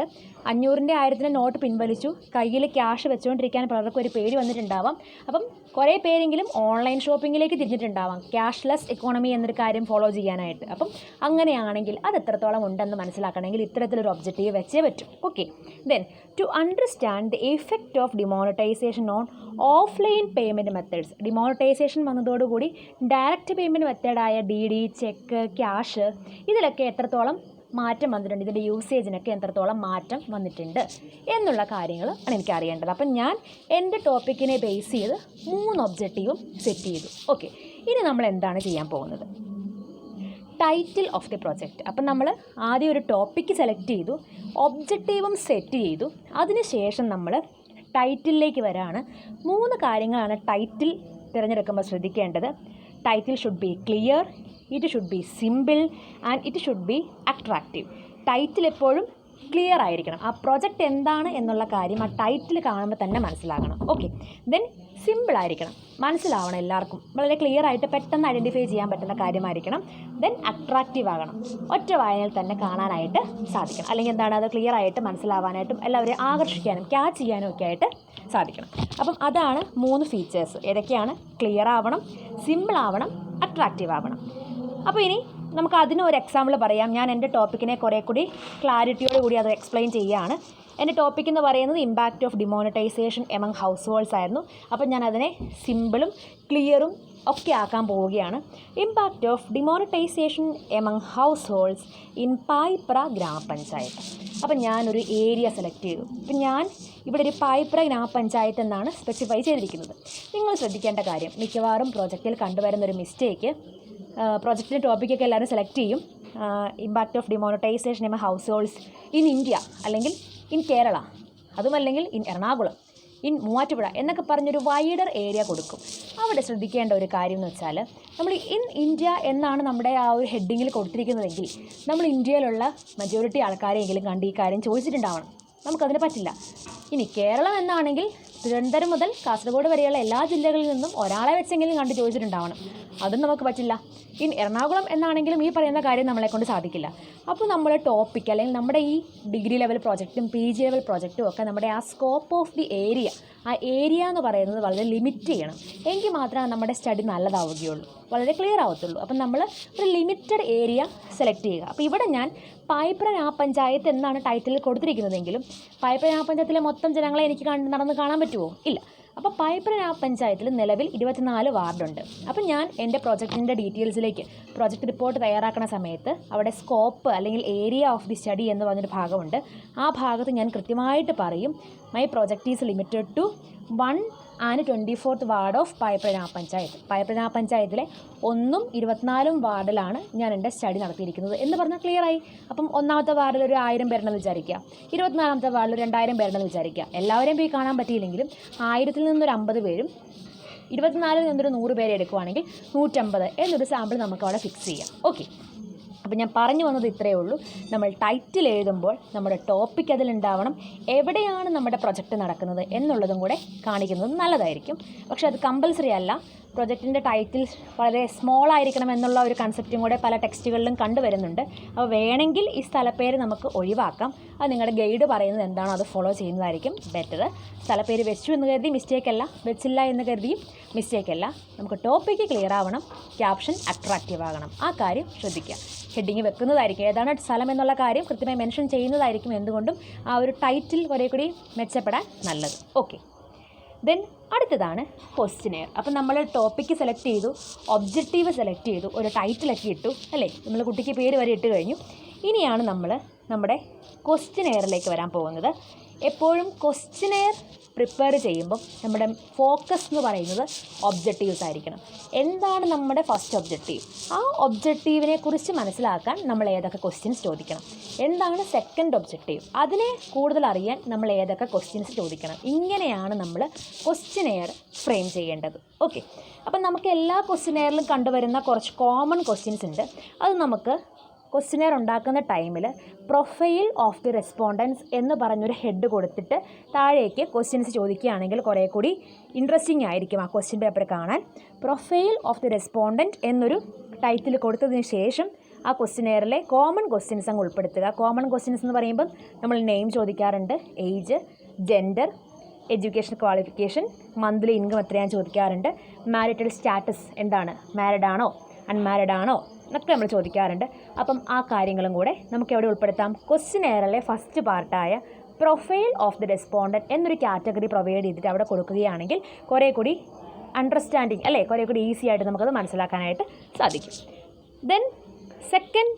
[SPEAKER 1] 500-ൻ്റെ 1000-ൻ്റെ നോട്ട് പിൻവലിച്ചു, കയ്യിൽ ക്യാഷ് വെച്ചുകൊണ്ടിരിക്കാൻ പലർക്കും ഒരു പേടി വന്നിട്ടുണ്ടാവാം. അപ്പം കുറേ പേരെങ്കിലും ഓൺലൈൻ ഷോപ്പിങ്ങിലേക്ക് തിരിഞ്ഞിട്ടുണ്ടാവാം, ക്യാഷ്ലെസ് എക്കോണമി എന്നൊരു കാര്യം ഫോളോ ചെയ്യാനായിട്ട്. അപ്പം അങ്ങനെയാണെങ്കിൽ അത് എത്രത്തോളം ഉണ്ടെന്ന് മനസ്സിലാക്കണമെങ്കിൽ ഇത്തരത്തിലൊരു ഒബ്ജക്റ്റീവ് വെച്ചേ പറ്റും. Okay, then to understand the effect of demonetisation on offline payment methods. Demonetisation വന്നതോടുകൂടി ഡയറക്റ്റ് പേയ്മെൻറ്റ് മെത്തേഡായ DD, ചെക്ക്, ക്യാഷ് ഇതിലൊക്കെ എത്രത്തോളം മാറ്റം വന്നിട്ടുണ്ട്, ഇതിൻ്റെ യൂസേജിനൊക്കെ എത്രത്തോളം മാറ്റം വന്നിട്ടുണ്ട് എന്നുള്ള കാര്യങ്ങൾ ആണ് എനിക്ക് അറിയേണ്ടത്. അപ്പം ഞാൻ എൻ്റെ ടോപ്പിക്കിനെ ബേസ് ചെയ്ത് 3 ഒബ്ജക്റ്റീവും സെറ്റ് ചെയ്തു. ഓക്കെ, ഇനി നമ്മൾ എന്താണ് ചെയ്യാൻ പോകുന്നത്? Title of the project. അപ്പം നമ്മൾ ആദ്യം ഒരു ടോപ്പിക്ക് സെലക്ട് ചെയ്തു, ഒബ്ജക്റ്റീവും സെറ്റ് ചെയ്തു, അതിനുശേഷം നമ്മൾ ടൈറ്റിലേക്ക് വരാണ്. 3 കാര്യങ്ങളാണ് ടൈറ്റിൽ തിരഞ്ഞെടുക്കുമ്പോൾ ശ്രദ്ധിക്കേണ്ടത്. Title should be clear, it should be simple and it should be attractive. Title എപ്പോഴും ക്ലിയർ ആയിരിക്കണം. ആ പ്രൊജക്റ്റ് എന്താണ് എന്നുള്ള കാര്യം ആ ടൈറ്റിൽ കാണുമ്പോൾ തന്നെ മനസ്സിലാകണം. ഓക്കെ, ദെൻ സിമ്പിൾ ആയിരിക്കണം, മനസ്സിലാവണം എല്ലാവർക്കും, വളരെ ക്ലിയർ ആയിട്ട് പെട്ടെന്ന് ഐഡൻറ്റിഫൈ ചെയ്യാൻ പറ്റുന്ന കാര്യമായിരിക്കണം. ദെൻ അട്രാക്റ്റീവ് ആകണം, ഒറ്റ വായനയിൽ തന്നെ കാണാനായിട്ട് സാധിക്കണം. അല്ലെങ്കിൽ എന്താണ്, അത് ക്ലിയർ ആയിട്ട് മനസ്സിലാവാനായിട്ടും എല്ലാവരെയും ആകർഷിക്കാനും ക്യാച്ച് ചെയ്യാനും ഒക്കെ ആയിട്ട് സാധിക്കണം. അപ്പം അതാണ് 3 ഫീച്ചേഴ്സ്. ഏതൊക്കെയാണ്? ക്ലിയർ ആവണം, സിമ്പിൾ ആവണം, അട്രാക്റ്റീവ് ആവണം. അപ്പോൾ ഇനി നമുക്ക് അതിനൊരു എക്സാമ്പിൾ പറയാം. ഞാൻ എൻ്റെ ടോപ്പിക്കിനെ കുറേ കൂടി ക്ലാരിറ്റിയോട് കൂടി അത് എക്സ്പ്ലെയിൻ ചെയ്യുകയാണ്. എൻ്റെ ടോപ്പിക് എന്ന് പറയുന്നത് impact of demonetisation among house holds ആയിരുന്നു. അപ്പം ഞാൻ അതിനെ സിമ്പിളും ക്ലിയറും ഒക്കെ ആക്കാൻ പോവുകയാണ്. Impact of demonetisation among house holds in Payipra ഗ്രാമപഞ്ചായത്ത്. അപ്പം ഞാനൊരു ഏരിയ സെലക്ട് ചെയ്തു. അപ്പം ഞാൻ ഇവിടെ ഒരു പായിപ്ര ഗ്രാമപഞ്ചായത്ത് എന്നാണ് സ്പെസിഫൈ ചെയ്തിരിക്കുന്നത്. നിങ്ങൾ ശ്രദ്ധിക്കേണ്ട കാര്യം, മിക്കവാറും പ്രോജക്റ്റിൽ കണ്ടുവരുന്നൊരു മിസ്റ്റേക്ക്, പ്രോജക്റ്റിൻ്റെ ടോപ്പിക്കൊക്കെ എല്ലാവരും സെലക്ട് ചെയ്യും, impact of demonetisation among house holds in India, അല്ലെങ്കിൽ ഇൻ കേരള, അതുമല്ലെങ്കിൽ ഇൻ എറണാകുളം, ഇൻ മൂവാറ്റുപുഴ എന്നൊക്കെ പറഞ്ഞൊരു വൈഡർ ഏരിയ കൊടുക്കും. അവിടെ ശ്രദ്ധിക്കേണ്ട ഒരു കാര്യം എന്ന് വെച്ചാൽ, നമ്മൾ ഇൻ ഇന്ത്യ എന്നാണ് നമ്മുടെ ആ ഒരു ഹെഡിങ്ങിൽ കൊടുത്തിരിക്കുന്നതെങ്കിൽ നമ്മൾ ഇന്ത്യയിലുള്ള മജോറിറ്റി ആൾക്കാരെയെങ്കിലും കണ്ട് ഈ കാര്യം ചോദിച്ചിട്ടുണ്ടാവണം. നമുക്കതിന് പറ്റില്ല. ഇനി കേരളം എന്നാണെങ്കിൽ തിരുവനന്തപുരം മുതൽ കാസർഗോഡ് വരെയുള്ള എല്ലാ ജില്ലകളിൽ നിന്നും ഒരാളെ വെച്ചെങ്കിലും കണ്ട് ചോദിച്ചിട്ടുണ്ടാവണം. അതും നമുക്ക് പറ്റില്ല. ഇൻ എറണാകുളം എന്നാണെങ്കിലും ഈ പറയുന്ന കാര്യം നമ്മളെക്കൊണ്ട് സാധിക്കില്ല. അപ്പോൾ നമ്മുടെ ടോപ്പിക്, അല്ലെങ്കിൽ നമ്മുടെ ഈ ഡിഗ്രി ലെവൽ പ്രോജക്റ്റും PG ലെവൽ പ്രോജക്റ്റും ഒക്കെ നമ്മുടെ ആ സ്കോപ്പ് ഓഫ് ദി ഏരിയ, ആ ഏരിയ എന്ന് പറയുന്നത് വളരെ ലിമിറ്റ് ചെയ്യണം. എങ്കിൽ മാത്രമേ നമ്മുടെ സ്റ്റഡി നല്ലതാവുകയുള്ളൂ, വളരെ ക്ലിയർ ആവത്തുള്ളൂ. അപ്പം നമ്മൾ ഒരു ലിമിറ്റഡ് ഏരിയ സെലക്ട് ചെയ്യുക. അപ്പോൾ ഇവിടെ ഞാൻ പായിപ്ര ഗ്രാമപഞ്ചായത്ത് എന്നാണ് ടൈറ്റിൽ കൊടുത്തിരിക്കുന്നതെങ്കിലും പായിപ്ര ഗ്രാമപഞ്ചായത്തിലെ മൊത്തം ജനങ്ങളെ എനിക്ക് നടന്ന് കാണാൻ പറ്റുമോ? ഇല്ല. അപ്പോൾ പായിപ്ര ഗ്രാമപഞ്ചായത്തിൽ നിലവിൽ 24 വാർഡുണ്ട്. അപ്പം ഞാൻ എൻ്റെ പ്രോജക്റ്റിൻ്റെ ഡീറ്റെയിൽസിലേക്ക് പ്രോജക്റ്റ് റിപ്പോർട്ട് തയ്യാറാക്കുന്ന സമയത്ത് അവിടെ സ്കോപ്പ് അല്ലെങ്കിൽ ഏരിയ ഓഫ് ദി സ്റ്റഡി എന്ന് പറഞ്ഞൊരു ഭാഗമുണ്ട്. ആ ഭാഗത്ത് ഞാൻ കൃത്യമായിട്ട് പറയും, my project is limited to 1 and 24th ward of Paipra gramapanchayat. Paipra ഗ്രാമപഞ്ചായത്തിലെ 1 ഉം 24 വാർഡിലാണ് ഞാൻ എൻ്റെ സ്റ്റഡി നടത്തിയിരിക്കുന്നത് എന്ന് പറഞ്ഞാൽ ക്ലിയറായി. അപ്പം 1ാമത്തെ വാർഡിൽ ഒരു 1000 പേരുണ്ടെന്ന് വിചാരിക്കുക, 24ാമത്തെ വാർഡിൽ 2000 പേരുണ്ടെന്ന് വിചാരിക്കുക. എല്ലാവരെയും പോയി കാണാൻ പറ്റിയില്ലെങ്കിലും 1000-ൽ നിന്നൊരു 50 പേരും 24-ൽ നിന്നൊരു 100 പേരെ എടുക്കുവാണെങ്കിൽ 150 എന്നൊരു സാമ്പിൾ നമുക്ക് അവിടെ ഫിക്സ് ചെയ്യാം. ഓക്കെ, അപ്പോൾ ഞാൻ പറഞ്ഞു വന്നത് ഇത്രയേ ഉള്ളൂ. നമ്മൾ ടൈറ്റിൽ എഴുതുമ്പോൾ നമ്മുടെ ടോപ്പിക് അതിലുണ്ടാവണം, എവിടെയാണ് നമ്മുടെ പ്രൊജക്റ്റ് നടക്കുന്നത് എന്നുള്ളതും കൂടെ കാണിക്കുന്നത് നല്ലതായിരിക്കും. പക്ഷേ അത് കമ്പൽസറി അല്ല. പ്രൊജക്റ്റിൻ്റെ ടൈറ്റിൽ വളരെ സ്മോൾ ആയിരിക്കണം എന്നുള്ള ഒരു കൺസെപ്റ്റും കൂടെ പല ടെക്സ്റ്റുകളിലും കണ്ടുവരുന്നുണ്ട്. അപ്പോൾ വേണമെങ്കിൽ ഈ സ്ഥലപ്പേര് നമുക്ക് ഒഴിവാക്കാം. അത് നിങ്ങളുടെ ഗൈഡ് പറയുന്നത് എന്താണോ അത് ഫോളോ ചെയ്യുന്നതായിരിക്കും ബെറ്റർ. സ്ഥലപ്പേര് വെച്ചു എന്ന് കരുതി മിസ്റ്റേക്കല്ല, വെച്ചില്ല എന്ന് കരുതിയും മിസ്റ്റേക്കല്ല. നമുക്ക് ടോപ്പിക്ക് ക്ലിയർ ആവണം, ക്യാപ്ഷൻ അട്രാക്റ്റീവ് ആകണം. ആ കാര്യം ശ്രദ്ധിക്കുക. ഹെഡിങ് വെക്കുന്നതായിരിക്കും, ഏതാണ് സ്ഥലം എന്നുള്ള കാര്യം കൃത്യമായി മെൻഷൻ ചെയ്യുന്നതായിരിക്കും എന്തുകൊണ്ടും ആ ഒരു ടൈറ്റിൽ കുറേ കൂടി മെച്ചപ്പെടാൻ നല്ലത്. ഓക്കെ, ദെൻ അടുത്തതാണ് ക്വസ്റ്റ്യനെയർ. അപ്പം നമ്മൾ ടോപ്പിക്ക് സെലക്ട് ചെയ്തു, ഒബ്ജക്റ്റീവ് സെലക്ട് ചെയ്തു, ഒരു ടൈറ്റിലൊക്കെ ഇട്ടു അല്ലേ, നമ്മൾ കുട്ടിക്ക് പേര് വരെ ഇട്ട് കഴിഞ്ഞു. ഇനിയാണ് നമ്മൾ നമ്മുടെ ക്വസ്റ്റ്യനെയറിലേക്ക് വരാൻ പോകുന്നത്. എപ്പോഴും ക്വസ്റ്റ്യനെയർ പ്രിപ്പയർ ചെയ്യുമ്പം നമ്മുടെ ഫോക്കസ് എന്ന് പറയുന്നത് ഒബ്ജക്റ്റീവ്സ് ആയിരിക്കണം. എന്താണ് നമ്മുടെ ഫസ്റ്റ് ഒബ്ജക്റ്റീവ്? ആ ഒബ്ജക്റ്റീവിനെ കുറിച്ച് മനസ്സിലാക്കാൻ നമ്മൾ ഏതൊക്കെ ക്വസ്റ്റ്യൻസ് ചോദിക്കണം, എന്താണ് സെക്കൻഡ് ഒബ്ജക്റ്റീവ്, അതിനെ കൂടുതൽ അറിയാൻ നമ്മൾ ഏതൊക്കെ ക്വസ്റ്റ്യൻസ് ചോദിക്കണം. ഇങ്ങനെയാണ് നമ്മൾ ക്വസ്റ്റ്യനെയർ ഫ്രെയിം ചെയ്യേണ്ടത്. ഓക്കെ, അപ്പം നമുക്ക് എല്ലാ ക്വസ്റ്റ്യനെയറിലും കണ്ടുവരുന്ന കുറച്ച് കോമൺ ക്വസ്റ്റ്യൻസ് ഉണ്ട്. അത് നമുക്ക് ക്വസ്റ്റ്യനെയർ ഉണ്ടാക്കുന്ന ടൈമിൽ പ്രൊഫൈൽ ഓഫ് ദി റെസ്പോണ്ടൻസ് എന്ന് പറഞ്ഞൊരു ഹെഡ് കൊടുത്തിട്ട് താഴേക്ക് ക്വസ്റ്റ്യൻസ് ചോദിക്കുകയാണെങ്കിൽ കുറേ കൂടി ഇൻട്രസ്റ്റിംഗ് ആയിരിക്കും ആ ക്വസ്റ്റ്യൻ പേപ്പർ കാണാൻ. പ്രൊഫൈൽ ഓഫ് ദി റെസ്പോണ്ടൻറ്റ് എന്നൊരു ടൈറ്റിൽ കൊടുത്തതിന് ശേഷം ആ ക്വസ്റ്റ്യനെയറിലെ കോമൺ ക്വസ്റ്റ്യൻസ് അങ്ങ് ഉൾപ്പെടുത്തുക. കോമൺ ക്വസ്റ്റ്യൻസ് എന്ന് പറയുമ്പം നമ്മൾ നെയിം ചോദിക്കാറുണ്ട്, age, gender, education qualification, monthly income എത്രയാണെന്ന് ചോദിക്കാറുണ്ട്, മാരിറ്റൽ സ്റ്റാറ്റസ് എന്താണ്, മാരിഡ് ആണോ അൺമാരിഡ് ആണോ എന്നൊക്കെ നമ്മൾ ചോദിക്കാറുണ്ട്. അപ്പം ആ കാര്യങ്ങളും കൂടെ നമുക്ക് എവിടെ ഉൾപ്പെടുത്താം? ക്വസ്റ്റ്യനെയറിലെ ഫസ്റ്റ് പാർട്ടായ പ്രൊഫൈൽ ഓഫ് ദി റെസ്പോണ്ടൻറ്റ് എന്നൊരു കാറ്റഗറി പ്രൊവൈഡ് ചെയ്തിട്ട് അവിടെ കൊടുക്കുകയാണെങ്കിൽ കുറേ കൂടി അണ്ടർസ്റ്റാൻഡിങ് അല്ലേ, കുറേ കൂടി ഈസി ആയിട്ട് നമുക്കത് മനസ്സിലാക്കാനായിട്ട് സാധിക്കും. ദെൻ സെക്കൻഡ്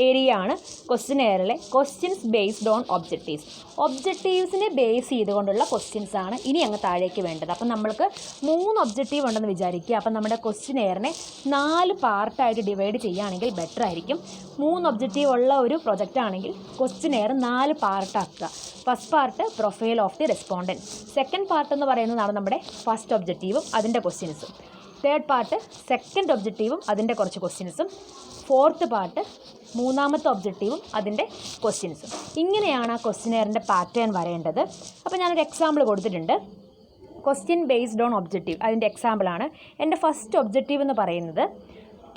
[SPEAKER 1] ഏരിയ ആണ് ക്വസ്റ്റ്യനെയറിലെ ക്വസ്റ്റ്യൻസ് ബേസ്ഡ് ഓൺ ഒബ്ജക്റ്റീവ്സ്. ഒബ്ജക്റ്റീവ്സിനെ ബേസ് ചെയ്തുകൊണ്ടുള്ള ക്വസ്റ്റ്യൻസ് ആണ് ഇനി അങ്ങ് താഴേക്ക് വേണ്ടത്. അപ്പം നമ്മൾക്ക് 3 ഒബ്ജക്റ്റീവ് ഉണ്ടെന്ന് വിചാരിക്കുക. അപ്പം നമ്മുടെ ക്വസ്റ്റ്യനെയറിനെ 4 പാർട്ടായിട്ട് ഡിവൈഡ് ചെയ്യുകയാണെങ്കിൽ ബെറ്റർ ആയിരിക്കും. 3 ഒബ്ജക്റ്റീവ് ഉള്ള ഒരു പ്രൊജക്റ്റ് ആണെങ്കിൽ ക്വസ്റ്റ്യനെയർ 4 പാർട്ടാക്കുക. First part profile of the respondent, second part എന്ന് പറയുന്നതാണ് നമ്മുടെ ഫസ്റ്റ് ഒബ്ജക്റ്റീവും അതിൻ്റെ ക്വസ്റ്റ്യൻസും, തേർഡ് പാർട്ട് സെക്കൻഡ് ഒബ്ജക്റ്റീവും അതിൻ്റെ കുറച്ച് ക്വസ്റ്റ്യൻസും, ഫോർത്ത് പാർട്ട് മൂന്നാമത്തെ ഒബ്ജക്റ്റീവും അതിൻ്റെ ക്വസ്റ്റ്യൻസും. ഇങ്ങനെയാണ് ആ ക്വസ്റ്റ്യനെയറിൻ്റെ പാറ്റേൺ വരേണ്ടത്. അപ്പോൾ ഞാനൊരു എക്സാമ്പിൾ കൊടുത്തിട്ടുണ്ട്. ക്വസ്റ്റ്യൻ ബേസ്ഡ് ഓൺ ഒബ്ജക്റ്റീവ്, അതിൻ്റെ എക്സാമ്പിളാണ്. എൻ്റെ ഫസ്റ്റ് ഒബ്ജക്റ്റീവ് എന്ന് പറയുന്നത്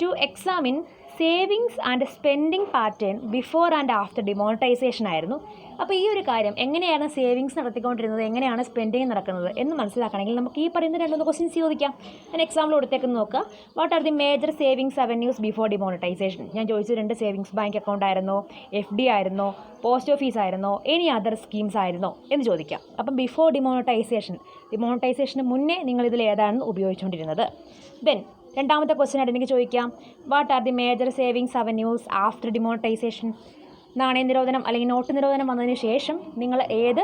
[SPEAKER 1] to examine savings and spending pattern before and after demonetization ആയിരുന്നു. അപ്പോൾ ഈ ഒരു കാര്യം എങ്ങനെയാണ് സേവിങ്സ് നടത്തിക്കൊണ്ടിരുന്നത്, എങ്ങനെയാണ് സ്പെൻഡിങ് നടക്കുന്നത് എന്ന് മനസ്സിലാക്കണമെങ്കിൽ നമുക്ക് ഈ പറയുന്ന 2 ക്വസ്റ്റ്യൻസ് ചോദിക്കാം. ഞാൻ എക്സാമ്പിൾ കൊടുത്തേക്കെന്ന് നോക്കുക. What are the major savings avenues before demonetisation? ഞാൻ ചോദിച്ചിട്ടുണ്ട് സേവിങ്സ് ബാങ്ക് അക്കൗണ്ട് ആയിരുന്നോ, FD ആയിരുന്നോ, പോസ്റ്റ് ഓഫീസ് ആയിരുന്നോ, എനി അതർ സ്കീംസ് ആയിരുന്നോ എന്ന് ചോദിക്കാം. അപ്പം ബിഫോർ ഡിമോണിറ്റൈസേഷന് മുന്നേ നിങ്ങളിതിൽ ഏതാണെന്ന് ഉപയോഗിച്ചുകൊണ്ടിരുന്നത്. ദെൻ രണ്ടാമത്തെ ക്വസ്റ്റ്യൻ ആയിട്ട് എനിക്ക് ചോദിക്കാം, what are the major savings avenues after demonetisation? നാണയ നിരോധനം അല്ലെങ്കിൽ നോട്ട് നിരോധനം വന്നതിന് ശേഷം നിങ്ങൾ ഏത്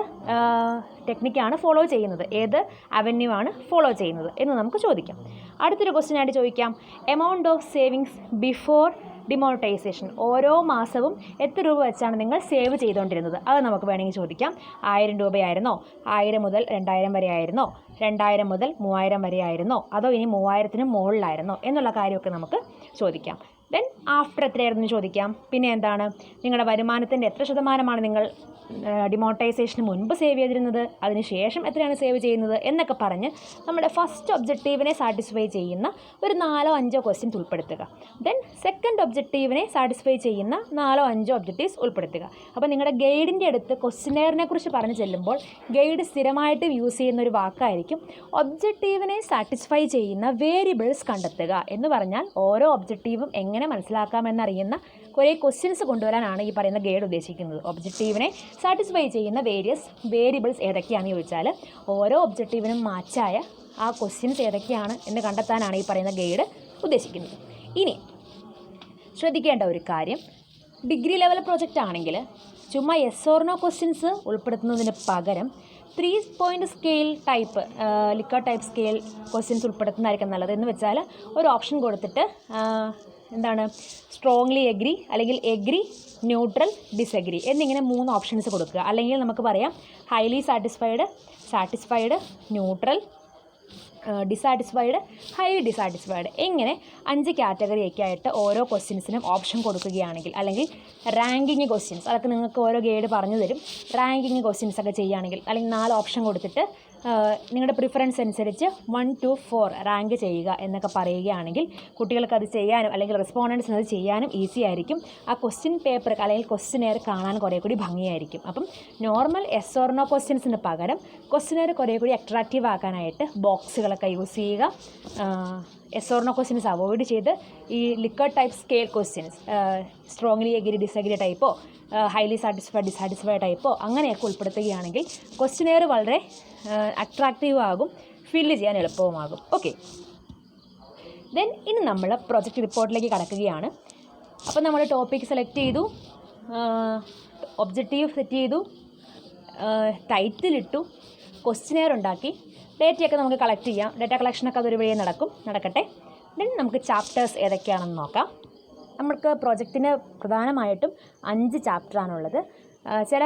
[SPEAKER 1] ടെക്നിക്കാണ് ഫോളോ ചെയ്യുന്നത്, ഏത് അവന്യൂ ആണ് ഫോളോ ചെയ്യുന്നത് എന്ന് നമുക്ക് ചോദിക്കാം. അടുത്തൊരു ക്വസ്റ്റ്യൻ ആയിട്ട് ചോദിക്കാം, amount of savings before demonetisation. ഓരോ മാസവും എത്ര രൂപ വെച്ചാണ് നിങ്ങൾ സേവ് ചെയ്തുകൊണ്ടിരുന്നത്? അത് നമുക്ക് വേണമെങ്കിൽ ചോദിക്കാം. 1000 രൂപയായിരുന്നോ, 1000 മുതൽ 2000 വരെ ആയിരുന്നോ, 2000 മുതൽ 3000 വരെ ആയിരുന്നോ, അതോ ഇനി 3000-ന് മുകളിലായിരുന്നോ എന്നുള്ള കാര്യമൊക്കെ നമുക്ക് ചോദിക്കാം. ദെൻ ആഫ്റ്റർ എത്രയായിരുന്നു ചോദിക്കാം. പിന്നെ എന്താണ്, നിങ്ങളുടെ വരുമാനത്തിൻ്റെ എത്ര ശതമാനമാണ് നിങ്ങൾ ഡിമോണിറ്റൈസേഷന് മുൻപ് സേവ് ചെയ്തിരുന്നത്, അതിന് ശേഷം എത്രയാണ് സേവ് ചെയ്യുന്നത് എന്നൊക്കെ പറഞ്ഞ് നമ്മുടെ ഫസ്റ്റ് ഒബ്ജക്റ്റീവിനെ സാറ്റിസ്ഫൈ ചെയ്യുന്ന ഒരു 4-5 ക്വസ്റ്റ്യൻസ് ഉൾപ്പെടുത്തുക. ദെൻ സെക്കൻഡ് ഒബ്ജക്റ്റീവിനെ സാറ്റിസ്ഫൈ ചെയ്യുന്ന 4-5 ഒബ്ജക്റ്റീവ്സ് ഉൾപ്പെടുത്തുക. അപ്പോൾ നിങ്ങളുടെ ഗൈഡിൻ്റെ അടുത്ത് ക്വസ്റ്റ്യനെയറിനെ കുറിച്ച് പറഞ്ഞു ചെല്ലുമ്പോൾ ഗൈഡ് സ്ഥിരമായിട്ട് യൂസ് ചെയ്യുന്ന ഒരു വാക്കായിരിക്കും ഒബ്ജക്റ്റീവിനെ സാറ്റിസ്ഫൈ ചെയ്യുന്ന വേരിയബിൾസ് കണ്ടെത്തുക എന്ന് പറഞ്ഞാൽ ഓരോ ഒബ്ജക്റ്റീവും എങ്ങനെ മനസ്സിലാക്കാമെന്നറിയുന്ന കുറേ ക്വസ്റ്റ്യൻസ് കൊണ്ടുവരാനാണ് ഈ പറയുന്ന ഗൈഡ് ഉദ്ദേശിക്കുന്നത്. ഒബ്ജക്റ്റീവിനെ സാറ്റിസ്ഫൈ ചെയ്യുന്ന വേരിയബിൾസ് ഏതൊക്കെയാണെന്ന് ചോദിച്ചാൽ ഓരോ ഒബ്ജക്റ്റീവിനും മാച്ചായ ആ ക്വസ്റ്റ്യൻസ് ഏതൊക്കെയാണ് എന്ന് കണ്ടെത്താനാണ് ഈ പറയുന്ന ഗൈഡ് ഉദ്ദേശിക്കുന്നത്. ഇനി ശ്രദ്ധിക്കേണ്ട ഒരു കാര്യം, ഡിഗ്രി ലെവൽ പ്രോജക്റ്റ് ആണെങ്കിൽ ചുമ്മാ യെസ് ഓർ നോ ക്വസ്റ്റ്യൻസ് ഉൾപ്പെടുത്തുന്നതിന് പകരം 3 point scale type, Likert type scale questions ഉൾപ്പെടുത്തുന്നതായിരിക്കും നല്ലത്. എന്ന് വെച്ചാൽ ഒരു ഓപ്ഷൻ കൊടുത്തിട്ട് എന്താണ്, സ്ട്രോങ്ലി എഗ്രി അല്ലെങ്കിൽ എഗ്രി, ന്യൂട്രൽ, ഡിസഗ്രി എന്നിങ്ങനെ 3 ഓപ്ഷൻസ് കൊടുക്കുക. അല്ലെങ്കിൽ നമുക്ക് പറയാം highly satisfied, neutral, dissatisfied, highly dissatisfied, ഇങ്ങനെ 5 കാറ്റഗറിയൊക്കെ ആയിട്ട് ഓരോ ക്വസ്റ്റ്യൻസിനും ഓപ്ഷൻ കൊടുക്കുകയാണെങ്കിൽ, അല്ലെങ്കിൽ റാങ്കിങ് ക്വസ്റ്റ്യൻസ്, അതൊക്കെ നിങ്ങൾക്ക് ഓരോ ഗൈഡ് പറഞ്ഞു തരും. റാങ്കിങ് ക്വസ്റ്റ്യൻസ് ഒക്കെ ചെയ്യുകയാണെങ്കിൽ, അല്ലെങ്കിൽ 4 ഓപ്ഷൻ കൊടുത്തിട്ട് നിങ്ങളുടെ പ്രിഫറൻസ് അനുസരിച്ച് 1 to 4 റാങ്ക് ചെയ്യുക എന്നൊക്കെ പറയുകയാണെങ്കിൽ കുട്ടികൾക്ക് അത് ചെയ്യാനും, അല്ലെങ്കിൽ റെസ്പോണ്ടൻസിന് അത് ചെയ്യാനും ഈസി ആയിരിക്കും. ആ ക്വസ്റ്റ്യൻ പേപ്പർ അല്ലെങ്കിൽ ക്വസ്റ്റ്യനെയർ കാണാൻ കുറേ കൂടി ഭംഗിയായിരിക്കും. അപ്പം നോർമൽ യെസ് ഓർ നോ ക്വസ്റ്റ്യൻസിന് പകരം ക്വസ്റ്റ്യനെയർ കുറേ കൂടി അട്രാക്റ്റീവ് ആക്കാനായിട്ട് ബോക്സുകളൊക്കെ യൂസ് ചെയ്യുക. Yes or no questions avoid ചെയ്ത് ഈ liquid type scale questions, strongly agree disagree ടൈപ്പോ ഹൈലി സാറ്റിസ്ഫൈഡ് ഡിസാറ്റിസ്ഫൈഡ് ടൈപ്പോ അങ്ങനെയൊക്കെ ഉൾപ്പെടുത്തുകയാണെങ്കിൽ ക്വസ്റ്റ്യനെയർ വളരെ അട്രാക്റ്റീവ് ആകും, ഫില്ല് ചെയ്യാൻ എളുപ്പവുമാകും. ഓക്കെ, ദെൻ ഇനി നമ്മൾ പ്രൊജക്റ്റ് റിപ്പോർട്ടിലേക്ക് കടക്കുകയാണ്. അപ്പോൾ നമ്മൾ ടോപ്പിക് സെലക്ട് ചെയ്തു, ഒബ്ജക്റ്റീവ് സെറ്റ് ചെയ്തു, ടൈറ്റിൽ ഇട്ടു, ക്വസ്റ്റ്യനെയർ ഉണ്ടാക്കി, ഡേറ്റയൊക്കെ നമുക്ക് കളക്ട് ചെയ്യാം. ഡേറ്റ കളക്ഷനൊക്കെ അതൊരു വഴി നടക്കട്ടെ. ദെൻ നമുക്ക് ചാപ്റ്റേഴ്സ് ഏതൊക്കെയാണെന്ന് നോക്കാം. നമുക്ക് പ്രൊജക്റ്റിന് പ്രധാനമായിട്ടും 5 ചാപ്റ്ററാണുള്ളത്. ചില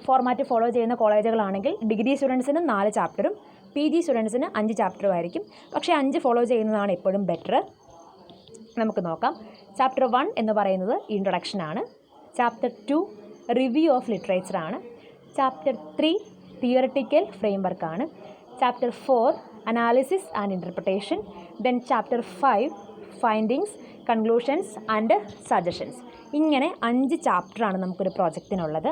[SPEAKER 1] ഫോർമാറ്റ് ഫോളോ ചെയ്യുന്ന കോളേജുകളാണെങ്കിൽ ഡിഗ്രി സ്റ്റുഡൻസിന് 4 ചാപ്റ്ററും PG സ്റ്റുഡൻസിന് 5 ചാപ്റ്ററും ആയിരിക്കും. പക്ഷേ 5 ഫോളോ ചെയ്യുന്നതാണ് എപ്പോഴും ബെറ്റർ. നമുക്ക് നോക്കാം. ചാപ്റ്റർ 1 എന്ന് പറയുന്നത് ഇൻട്രൊഡക്ഷനാണ്. ചാപ്റ്റർ 2 റിവ്യൂ ഓഫ് ലിറ്ററേച്ചറാണ്. ചാപ്റ്റർ 3 തിയറിറ്റിക്കൽ ഫ്രെയിംവർക്കാണ്. Chapter 4 analysis and interpretation. Then chapter 5 findings, conclusions and suggestions. ഇങ്ങനെ 5 ചാപ്റ്ററാണ് നമുക്കൊരു പ്രോജക്റ്റിനുള്ളത്.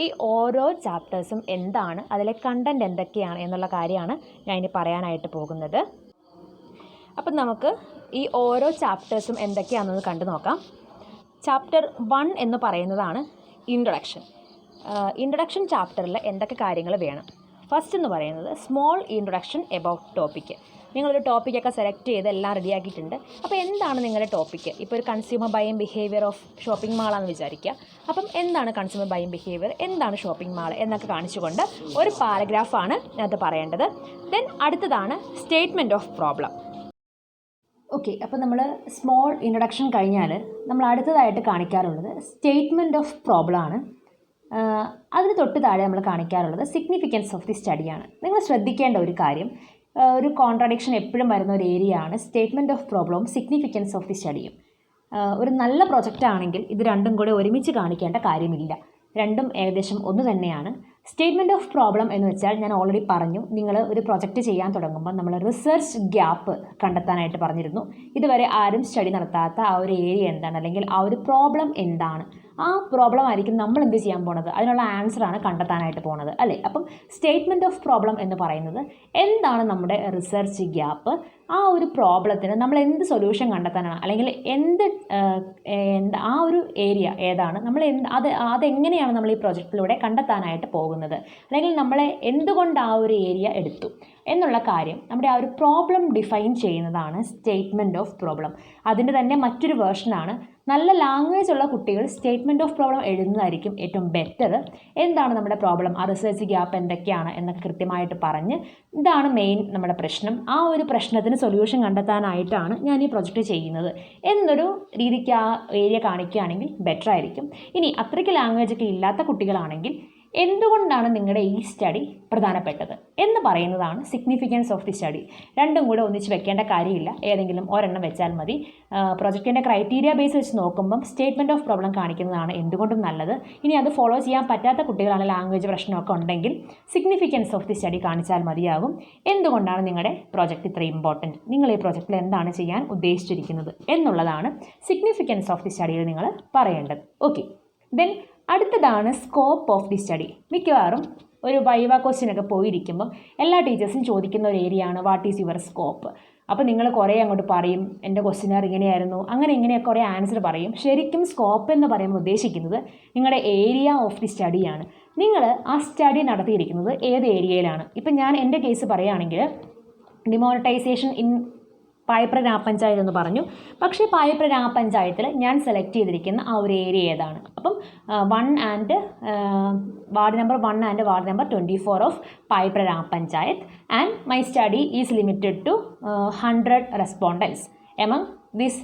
[SPEAKER 1] ഈ ഓരോ ചാപ്റ്റേഴ്സും എന്താണ്, അതിലെ കണ്ടൻറ്റ് എന്തൊക്കെയാണ് എന്നുള്ള കാര്യമാണ് ഞാൻ ഇനി പറയാനായിട്ട് പോകുന്നത്. അപ്പം നമുക്ക് ഈ ഓരോ ചാപ്റ്റേഴ്സും എന്തൊക്കെയാണെന്ന് കണ്ടു നോക്കാം. ചാപ്റ്റർ 1 എന്ന് പറയുന്നതാണ് ഇൻട്രൊഡക്ഷൻ. ഇൻട്രൊഡക്ഷൻ ചാപ്റ്ററിൽ എന്തൊക്കെ കാര്യങ്ങൾ വേണം? ഫസ്റ്റ് എന്ന് പറയുന്നത് സ്മോൾ ഇൻട്രൊഡക്ഷൻ എബൌട്ട് ടോപ്പിക്ക്. നിങ്ങളൊരു ടോപ്പിക്കൊക്കെ സെലക്ട് ചെയ്ത് എല്ലാം റെഡിയാക്കിയിട്ടുണ്ട്. അപ്പോൾ എന്താണ് നിങ്ങളുടെ ടോപ്പിക്ക്? ഇപ്പോൾ ഒരു consumer buying behaviour of shopping മാളാണെന്ന് വിചാരിക്കുക. അപ്പം എന്താണ് കൺസ്യൂമർ ബൈയിങ് ബിഹേവിയർ, എന്താണ് ഷോപ്പിംഗ് മാൾ എന്നൊക്കെ കാണിച്ചുകൊണ്ട് ഒരു പാരഗ്രാഫാണ് അത് പറയേണ്ടത്. ദെൻ അടുത്തതാണ് സ്റ്റേറ്റ്മെൻറ്റ് ഓഫ് പ്രോബ്ലം. ഓക്കെ, അപ്പോൾ നമ്മൾ സ്മോൾ ഇൻട്രൊഡക്ഷൻ കഴിഞ്ഞാൽ നമ്മൾ അടുത്തതായിട്ട് കാണിക്കാറുള്ളത് സ്റ്റേറ്റ്മെൻറ്റ് ഓഫ് പ്രോബ്ലം ആണ്. അതിന് തൊട്ട് താഴെ നമ്മൾ കാണിക്കാറുള്ളത് സിഗ്നിഫിക്കൻസ് ഓഫ് ദി സ്റ്റഡിയാണ്. നിങ്ങൾ ശ്രദ്ധിക്കേണ്ട ഒരു കാര്യം, ഒരു കോൺട്രാഡിക്ഷൻ എപ്പോഴും വരുന്ന ഒരു ഏരിയ ആണ് സ്റ്റേറ്റ്മെൻറ്റ് ഓഫ് പ്രോബ്ലവും സിഗ്നിഫിക്കൻസ് ഓഫ് ദി സ്റ്റഡിയും. ഒരു നല്ല പ്രൊജക്റ്റ് ആണെങ്കിൽ ഇത് രണ്ടും കൂടെ ഒരുമിച്ച് കാണിക്കേണ്ട കാര്യമില്ല. രണ്ടും ഏകദേശം ഒന്ന് തന്നെയാണ്. സ്റ്റേറ്റ്മെൻറ്റ് ഓഫ് പ്രോബ്ലം എന്ന് വെച്ചാൽ ഞാൻ ഓൾറെഡി പറഞ്ഞു, നിങ്ങൾ ഒരു പ്രൊജക്റ്റ് ചെയ്യാൻ തുടങ്ങുമ്പോൾ നമ്മൾ റിസർച്ച് ഗ്യാപ്പ് കണ്ടെത്താനായിട്ട് പറഞ്ഞിരുന്നു. ഇതുവരെ ആരും സ്റ്റഡി നടത്താത്ത ആ ഒരു ഏരിയ എന്താണ്, അല്ലെങ്കിൽ ആ ഒരു പ്രോബ്ലം എന്താണ്, ആ പ്രോബ്ലം ആയിരിക്കും നമ്മൾ എന്ത് ചെയ്യാൻ പോണത്, അതിനുള്ള ആൻസറാണ് കണ്ടെത്താനായിട്ട് പോണത് അല്ലേ. അപ്പം സ്റ്റേറ്റ്മെൻറ്റ് ഓഫ് പ്രോബ്ലം എന്ന് പറയുന്നത് എന്താണ് നമ്മുടെ റിസർച്ച് ഗ്യാപ്പ്, ആ ഒരു പ്രോബ്ലത്തിന് നമ്മൾ എന്ത് സൊല്യൂഷൻ കണ്ടെത്താനാണ്, അല്ലെങ്കിൽ ആ ഒരു ഏരിയ ഏതാണ്, നമ്മൾ അതെങ്ങനെയാണ് നമ്മൾ ഈ പ്രൊജക്റ്റിലൂടെ കണ്ടെത്താനായിട്ട് പോകുന്നത്, അല്ലെങ്കിൽ നമ്മളെ എന്തുകൊണ്ട് ആ ഒരു ഏരിയ എടുത്തു എന്നുള്ള കാര്യം നമ്മുടെ ആ ഒരു പ്രോബ്ലം ഡിഫൈൻ ചെയ്യുന്നതാണ് സ്റ്റേറ്റ്മെൻറ്റ് ഓഫ് പ്രോബ്ലം. അതിൻ്റെ തന്നെ മറ്റൊരു വേർഷനാണ്. നല്ല ലാംഗ്വേജ് ഉള്ള കുട്ടികൾ സ്റ്റേറ്റ്മെൻറ്റ് ഓഫ് പ്രോബ്ലം എഴുതുന്നതായിരിക്കും ഏറ്റവും ബെറ്റർ. എന്താണ് നമ്മുടെ പ്രോബ്ലം, ആ റിസർച്ച് ഗ്യാപ്പ് എന്തൊക്കെയാണ് എന്നൊക്കെ കൃത്യമായിട്ട് പറഞ്ഞ് ഇതാണ് മെയിൻ നമ്മുടെ പ്രശ്നം, ആ ഒരു പ്രശ്നത്തിന് സൊല്യൂഷൻ കണ്ടെത്താനായിട്ടാണ് ഞാൻ ഈ പ്രൊജക്റ്റ് ചെയ്യുന്നത് എന്നൊരു രീതിക്ക് ആ ഏരിയ കാണിക്കുകയാണെങ്കിൽ ബെറ്റർ ആയിരിക്കും. ഇനി അത്രയ്ക്ക് ലാംഗ്വേജ് ഒക്കെ ഇല്ലാത്ത കുട്ടികളാണെങ്കിൽ എന്തുകൊണ്ടാണ് നിങ്ങളുടെ ഈ സ്റ്റഡി പ്രധാനപ്പെട്ടത് എന്ന് പറയുന്നതാണ് സിഗ്നിഫിക്കൻസ് ഓഫ് ദി സ്റ്റഡി. രണ്ടും കൂടെ ഒന്നിച്ച് വെക്കേണ്ട കാര്യമില്ല, ഏതെങ്കിലും ഒരെണ്ണം വെച്ചാൽ മതി. പ്രൊജക്റ്റിൻ്റെ ക്രൈറ്റീരിയ ബേസ് വെച്ച് നോക്കുമ്പം സ്റ്റേറ്റ്മെൻറ്റ് ഓഫ് പ്രോബ്ലം കാണിക്കുന്നതാണ് എന്തുകൊണ്ടും നല്ലത്. ഇനി അത് ഫോളോ ചെയ്യാൻ പറ്റാത്ത കുട്ടികളാണ്, ലാംഗ്വേജ് പ്രശ്നമൊക്കെ ഉണ്ടെങ്കിൽ സിഗ്നിഫിക്കൻസ് ഓഫ് ദി സ്റ്റഡി കാണിച്ചാൽ മതിയാകും. എന്തുകൊണ്ടാണ് നിങ്ങളുടെ പ്രൊജക്റ്റ് ഇത്ര ഇമ്പോർട്ടൻറ്റ്, നിങ്ങൾ ഈ പ്രൊജക്റ്റിൽ എന്താണ് ചെയ്യാൻ ഉദ്ദേശിച്ചിരിക്കുന്നത് എന്നുള്ളതാണ് സിഗ്നിഫിക്കൻസ് ഓഫ് ദി സ്റ്റഡിയിൽ നിങ്ങൾ പറയേണ്ടത്. ഓക്കെ, ദെൻ അടുത്തതാണ് സ്കോപ്പ് ഓഫ് ദി സ്റ്റഡി. മിക്കവാറും ഒരു വൈവ ക്വസ്റ്റ്യനൊക്കെ പോയിരിക്കുമ്പം എല്ലാ ടീച്ചേഴ്സും ചോദിക്കുന്ന ഒരു ഏരിയ ആണ് വാട്ട് ഈസ് യുവർ സ്കോപ്പ്. അപ്പോൾ നിങ്ങൾ കുറേ അങ്ങോട്ട് പറയും എൻ്റെ ക്വസ്റ്റ്യനർ ഇങ്ങനെയായിരുന്നു, അങ്ങനെ ഇങ്ങനെയൊക്കെ കുറേ ആൻസർ പറയും. ശരിക്കും സ്കോപ്പ് എന്ന് പറയുമ്പോൾ ഉദ്ദേശിക്കുന്നത് നിങ്ങളുടെ ഏരിയ ഓഫ് ദി സ്റ്റഡിയാണ്. നിങ്ങൾ ആ സ്റ്റഡി നടത്തിയിരിക്കുന്നത് ഏത് ഏരിയയിലാണ്. ഇപ്പം ഞാൻ എൻ്റെ കേസ് പറയുകയാണെങ്കിൽ ഡിമോണിറ്റൈസേഷൻ ഇൻ പായപ്ര ഗ്രാമപഞ്ചായത്ത് എന്ന് പറഞ്ഞു. പക്ഷേ പായപ്ര ഗ്രാമപഞ്ചായത്തിൽ ഞാൻ സെലക്ട് ചെയ്തിരിക്കുന്ന ആ ഒരു ഏരിയ ഏതാണ്? അപ്പം ward number 1 and ward number 24 of Payipra grama panchayat. And my study is limited to 100 respondents among these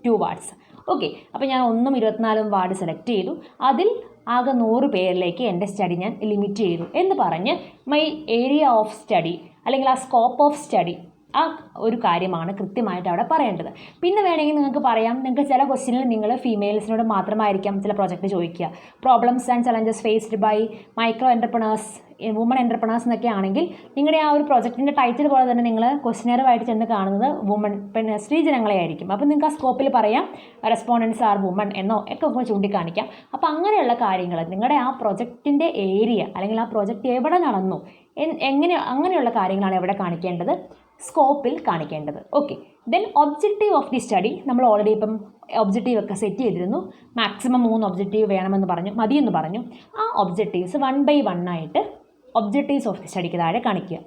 [SPEAKER 1] 2 wards. Okay, അപ്പോൾ ഞാൻ 1ഉം 24ഉം വാർഡ് സെലക്ട് ചെയ്തു. അതിൽ ആകെ 100 പേരിലേക്ക് എൻ്റെ സ്റ്റഡി ഞാൻ ലിമിറ്റ് ചെയ്തു എന്ന് പറഞ്ഞ് മൈ ഏരിയ ഓഫ് സ്റ്റഡി അല്ലെങ്കിൽ ആ സ്കോപ്പ് ഓഫ് സ്റ്റഡി, ആ ഒരു കാര്യമാണ് കൃത്യമായിട്ട് അവിടെ പറയേണ്ടത്. പിന്നെ വേണമെങ്കിൽ നിങ്ങൾക്ക് പറയാം, നിങ്ങൾക്ക് ചില ക്വസ്റ്റ്യനിൽ നിങ്ങൾ ഫീമെയിൽസിനോട് മാത്രമായിരിക്കാം ചില പ്രോജക്റ്റ് ചോദിക്കുക. Problems and challenges faced by micro entrepreneurs, women entrepreneurs എന്നൊക്കെ ആണെങ്കിൽ നിങ്ങളുടെ ആ ഒരു പ്രോജക്റ്റിൻ്റെ ടൈറ്റിൽ പോലെ തന്നെ നിങ്ങൾ ക്വസ്റ്റ്യനറുമായിട്ട് ചെന്ന് കാണുന്നത് വുമൺ, പിന്നെ സ്ത്രീജനങ്ങളെ ആയിരിക്കും. അപ്പോൾ നിങ്ങൾക്ക് ആ സ്കോപ്പിൽ പറയാം റെസ്പോണ്ടൻസ് ആർ വുമൺ എന്നോ ഒക്കെ ചൂണ്ടിക്കാണിക്കാം. അപ്പോൾ അങ്ങനെയുള്ള കാര്യങ്ങൾ നിങ്ങളുടെ ആ പ്രൊജക്റ്റിൻ്റെ ഏരിയ അല്ലെങ്കിൽ ആ പ്രോജക്റ്റ് എവിടെ നടന്നു, അങ്ങനെയുള്ള കാര്യങ്ങളാണ് എവിടെ കാണിക്കേണ്ടത്, സ്കോപ്പിൽ കാണിക്കേണ്ടത്. Okay, then objective of the study നമ്മൾ ഓൾറെഡി ഇപ്പം ഒബ്ജക്റ്റീവ് ഒക്കെ സെറ്റ് ചെയ്തിരുന്നു. മാക്സിമം 3 ഒബ്ജക്റ്റീവ് വേണമെന്ന് പറഞ്ഞു, മതിയെന്ന് പറഞ്ഞു. ആ ഒബ്ജക്റ്റീവ്സ് 1 by 1 ആയിട്ട് ഒബ്ജക്റ്റീവ്സ് ഓഫ് ദി സ്റ്റഡിക്ക് താഴെ കാണിക്കുക.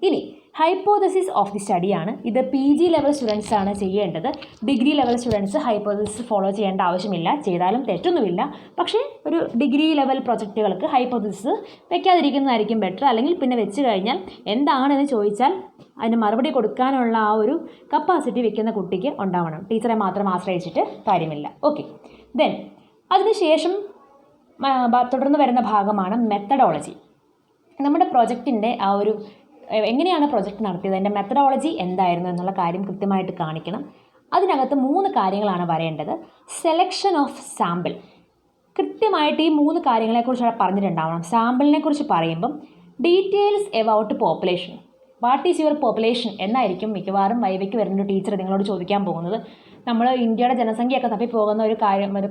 [SPEAKER 1] ഇനി ഹൈപ്പോതസിസ് ഓഫ് ദി സ്റ്റഡിയാണ്. ഇത് PG ലെവൽ സ്റ്റുഡൻസ് ആണ് ചെയ്യേണ്ടത്. ഡിഗ്രി ലെവൽ സ്റ്റുഡൻസ് ഹൈപ്പോതസിസ് ഫോളോ ചെയ്യേണ്ട ആവശ്യമില്ല, ചെയ്താലും തെറ്റൊന്നുമില്ല. പക്ഷേ ഒരു ഡിഗ്രി ലെവൽ പ്രൊജക്റ്റുകൾക്ക് ഹൈപ്പോതസിസ് വെക്കാതിരിക്കുന്നതായിരിക്കും ബെറ്റർ. അല്ലെങ്കിൽ പിന്നെ വെച്ച് കഴിഞ്ഞാൽ എന്താണെന്ന് ചോദിച്ചാൽ അതിന് മറുപടി കൊടുക്കാനുള്ള ആ ഒരു കപ്പാസിറ്റി വെക്കുന്ന കുട്ടിക്ക് ഉണ്ടാവണം. ടീച്ചറെ മാത്രം ആശ്രയിച്ചിട്ട് കാര്യമില്ല. ഓക്കെ, ദെൻ അതിനുശേഷം തുടർന്ന് വരുന്ന ഭാഗമാണ് മെത്തഡോളജി. നമ്മുടെ പ്രൊജക്റ്റിൻ്റെ ആ ഒരു എങ്ങനെയാണ് പ്രൊജക്റ്റ് നടത്തിയത്, അതിൻ്റെ മെത്തഡോളജി എന്തായിരുന്നു എന്നുള്ള കാര്യം കൃത്യമായിട്ട് കാണിക്കണം. അതിനകത്ത് 3 കാര്യങ്ങളാണ് വരേണ്ടത്. സെലക്ഷൻ ഓഫ് സാമ്പിൾ, കൃത്യമായിട്ട് ഈ 3 കാര്യങ്ങളെക്കുറിച്ച് അവിടെ പറഞ്ഞിട്ടുണ്ടാവണം. സാമ്പിളിനെ കുറിച്ച് പറയുമ്പം details about population, what is your population എന്നായിരിക്കും മിക്കവാറും വൈവയ്ക്ക് വരുന്നൊരു ടീച്ചർ നിങ്ങളോട് ചോദിക്കാൻ പോകുന്നത്. നമ്മൾ ഇന്ത്യയുടെ ജനസംഖ്യയൊക്കെ തപ്പിപ്പോകുന്ന ഒരു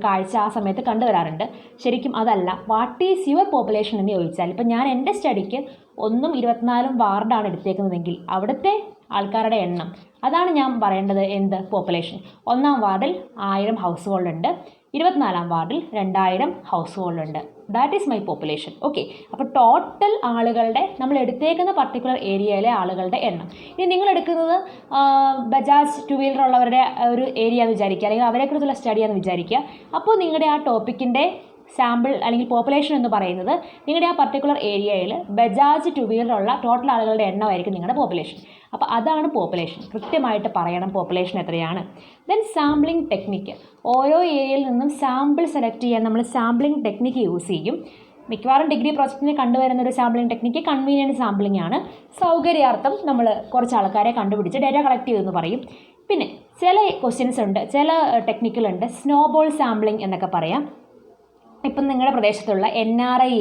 [SPEAKER 1] കാഴ്ച ആ സമയത്ത് കണ്ടുവരാറുണ്ട്. ശരിക്കും അതല്ല, വാട്ട് ഈസ് യുവർ പോപ്പുലേഷൻ എന്ന് ചോദിച്ചാൽ, ഇപ്പം ഞാൻ എൻ്റെ സ്റ്റഡിക്ക് 1 24 വാർഡാണ് എടുത്തേക്കുന്നതെങ്കിൽ അവിടുത്തെ ആൾക്കാരുടെ എണ്ണം, അതാണ് ഞാൻ പറയേണ്ടത്. എന്ത് പോപ്പുലേഷൻ? 1ാം വാർഡിൽ 1000 ഹൗസ് ഹോൾഡ് ഉണ്ട്, 24ാം വാർഡിൽ 2000 ഹൗസ് ഹോൾഡ് ഉണ്ട്. That is my population. Okay, അപ്പോൾ ടോട്ടൽ ആളുകളുടെ, നമ്മൾ എടുത്തേക്കുന്ന പർട്ടിക്കുലർ ഏരിയയിലെ ആളുകളുടെ എണ്ണം. ഇനി നിങ്ങൾ എടുക്കുന്നത് ബജാജ് 2 വീലർ ഉള്ളവരുടെ ഒരു ഏരിയ എന്ന് വിചാരിക്കുക, അല്ലെങ്കിൽ അവരെക്കുറിച്ചുള്ള സ്റ്റഡിയാണെന്ന് വിചാരിക്കുക. അപ്പോൾ നിങ്ങളുടെ ആ ടോപ്പിക്കിൻ്റെ സാമ്പിൾ അല്ലെങ്കിൽ പോപ്പുലേഷൻ എന്ന് പറയുന്നത് നിങ്ങളുടെ ആ പർട്ടിക്കുലർ ഏരിയയിൽ ബജാജ് 2 വീലറുള്ള ടോട്ടൽ ആളുകളുടെ എണ്ണമായിരിക്കും നിങ്ങളുടെ പോപ്പുലേഷൻ. അപ്പോൾ അതാണ് പോപ്പുലേഷൻ. കൃത്യമായിട്ട് പറയണം പോപ്പുലേഷൻ എത്രയാണ്. ദെൻ സാമ്പിളിംഗ് ടെക്നിക്ക്, ഓരോ ഏരിയയിൽ നിന്നും സാമ്പിൾ സെലക്ട് ചെയ്യാൻ നമ്മൾ സാമ്പിളിംഗ് ടെക്നിക്ക് യൂസ് ചെയ്യും. മിക്കവാറും ഡിഗ്രി പ്രോജക്റ്റിന് കണ്ടുവരുന്ന ഒരു സാമ്പിളിംഗ് ടെക്നിക്ക് കൺവീനിയൻറ്റ് സാമ്പിളിംഗ് ആണ്. സൗകര്യാർത്ഥം നമ്മൾ കുറച്ച് ആൾക്കാരെ കണ്ടുപിടിച്ച് ഡേറ്റ കളക്ട് ചെയ്യുമെന്ന് പറയും. പിന്നെ ചില ക്വസ്റ്റ്യൻസ് ഉണ്ട്, ചില ടെക്നിക്കുകളുണ്ട്, സ്നോബോൾ സാമ്പിളിംഗ് എന്നൊക്കെ പറയാം. ഇപ്പം നിങ്ങളുടെ പ്രദേശത്തുള്ള NRI,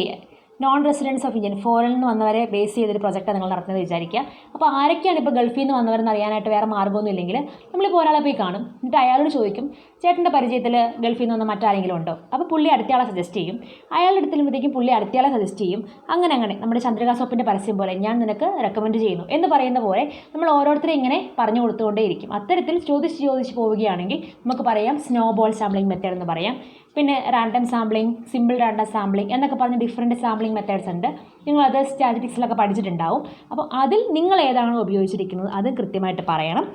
[SPEAKER 1] non residents of Indian, ഫോറിനിൽ നിന്ന് വന്നവരെ ബേസ് ചെയ്തൊരു പ്രൊജക്റ്റാണ് നിങ്ങൾ നടത്തുന്നത് വിചാരിക്കുക. അപ്പോൾ ആരൊക്കെയാണ് ഇപ്പോൾ ഗൾഫിൽ നിന്ന് വന്നവരെന്ന് അറിയാനായിട്ട് വേറെ മാർഗ്ഗമൊന്നും ഇല്ലെങ്കിൽ നമ്മളിപ്പോൾ ഒരാളെ പോയി കാണും, എന്നിട്ട് അയാളോട് ചോദിക്കും ചേട്ടൻ്റെ പരിചയത്തിൽ ഗൾഫിൽ നിന്ന് വന്ന മറ്റാരെങ്കിലും ഉണ്ടോ. അപ്പോൾ പുള്ളി അടുത്തയാളെ സജസ്റ്റ് ചെയ്യും. അയാളുടെ അടുത്തുമ്പോഴത്തേക്കും പുള്ളി അടുത്തയാളെ സജസ്റ്റ് ചെയ്യും. അങ്ങനെ നമ്മുടെ ചന്ദ്രിക സോപ്പിൻ്റെ പരസ്യം പോലെ ഞാൻ നിനക്ക് റെക്കമെൻഡ് ചെയ്യുന്നു എന്ന് പറയുന്ന പോലെ നമ്മൾ ഓരോരുത്തരും ഇങ്ങനെ പറഞ്ഞു കൊടുത്തുകൊണ്ടേയിരിക്കും. അത്തരത്തിൽ ചോദിച്ച് പോവുകയാണെങ്കിൽ നമുക്ക് പറയാം സ്നോബോൾ സാമ്പിളിംഗ് മെത്തേഡ് എന്ന് പറയാം. പിന്നെ random sampling, simple random sampling എന്നൊക്കെ പറഞ്ഞ് ഡിഫറെൻറ്റ് സാമ്പിളിംഗ് മെത്തേഡ്സ് ഉണ്ട്. നിങ്ങളത് സ്റ്റാറ്റിസ്റ്റിക്സിലൊക്കെ പഠിച്ചിട്ടുണ്ടാവും. അപ്പോൾ അതിൽ നിങ്ങൾ ഏതാണോ ഉപയോഗിച്ചിരിക്കുന്നത് അത് കൃത്യമായിട്ട് പറയണം.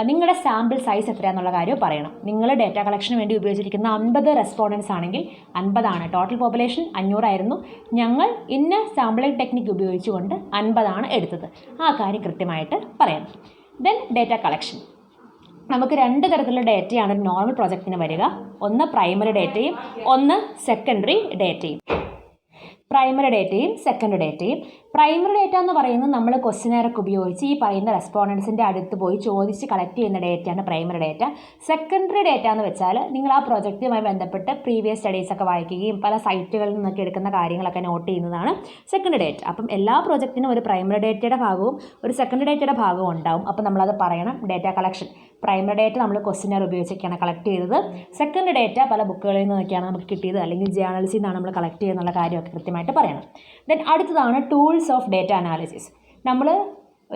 [SPEAKER 1] നിങ്ങളുടെ സാമ്പിൾ സൈസ് എത്രയാണെന്നുള്ള കാര്യം പറയണം. നിങ്ങൾ ഡേറ്റ കളക്ഷന് വേണ്ടി ഉപയോഗിച്ചിരിക്കുന്ന 50 റെസ്പോണ്ടൻസ് ആണെങ്കിൽ 50 ആണ്. ടോട്ടൽ പോപ്പുലേഷൻ 500 ആയിരുന്നു. ഞങ്ങൾ ഇന്ന സാമ്പിളിംഗ് ടെക്നിക്ക് ഉപയോഗിച്ചുകൊണ്ട് 50 ആണ് എടുത്തത്. ആ കാര്യം കൃത്യമായിട്ട് പറയണം. ദെൻ ഡേറ്റ കളക്ഷൻ, നമുക്ക് 2 തരത്തിലുള്ള ഡേറ്റയാണ് ഒരു നോർമൽ പ്രോജക്റ്റിന് വരിക. ഒന്ന് പ്രൈമറി ഡേറ്റയും ഒന്ന് സെക്കൻഡറി ഡേറ്റയും. പ്രൈമറി ഡേറ്റയും സെക്കൻഡറി ഡേറ്റയും. പ്രൈമറി ഡേറ്റ എന്ന് പറയുന്നത് നമ്മൾ ക്വസ്റ്റ്യനറൊക്കെ ഉപയോഗിച്ച് ഈ പറയുന്ന റെസ്പോണ്ടൻസിൻ്റെ അടുത്ത് പോയി ചോദിച്ച് കളക്ട് ചെയ്യുന്ന ഡേറ്റയാണ് പ്രൈമറി ഡേറ്റ. സെക്കൻഡറി ഡേറ്റ എന്ന് വെച്ചാൽ നിങ്ങൾ ആ പ്രോജക്റ്റുമായി ബന്ധപ്പെട്ട് പ്രീവിയസ് സ്റ്റഡീസൊക്കെ വായിക്കുകയും പല സൈറ്റുകളിൽ നിന്നൊക്കെ എടുക്കുന്ന കാര്യങ്ങളൊക്കെ നോട്ട് ചെയ്യുന്നതാണ് സെക്കൻഡറി ഡേറ്റ. അപ്പം എല്ലാ പ്രോജക്റ്റിനും ഒരു പ്രൈമറി ഡേറ്റയുടെ ഭാഗവും ഒരു സെക്കൻഡറി ഡേറ്റയുടെ ഭാഗവും ഉണ്ടാവും. അപ്പോൾ നമ്മളത് പറയണം. ഡേറ്റ കളക്ഷൻ, പ്രൈമറി ഡേറ്റ നമ്മൾ ക്വസ്റ്റ്യനർ ഉപയോഗിച്ചൊക്കെയാണ് കളക്ട് ചെയ്തത്. സെക്കൻഡറി ഡേറ്റ പല ബുക്കുകളിൽ നിന്നൊക്കെയാണ് നമുക്ക് കിട്ടിയത്, അല്ലെങ്കിൽ ജേർണൽസിൽ നിന്നാണ് നമ്മൾ കളക്ട് ചെയ്യുന്നുള്ള കാര്യമൊക്കെ കൃത്യമായിട്ട് പറയണം. ദെൻ അടുത്തതാണ് ടൂൾസ് ഓഫ് ഡേറ്റ അനാലിസിസ്. നമ്മൾ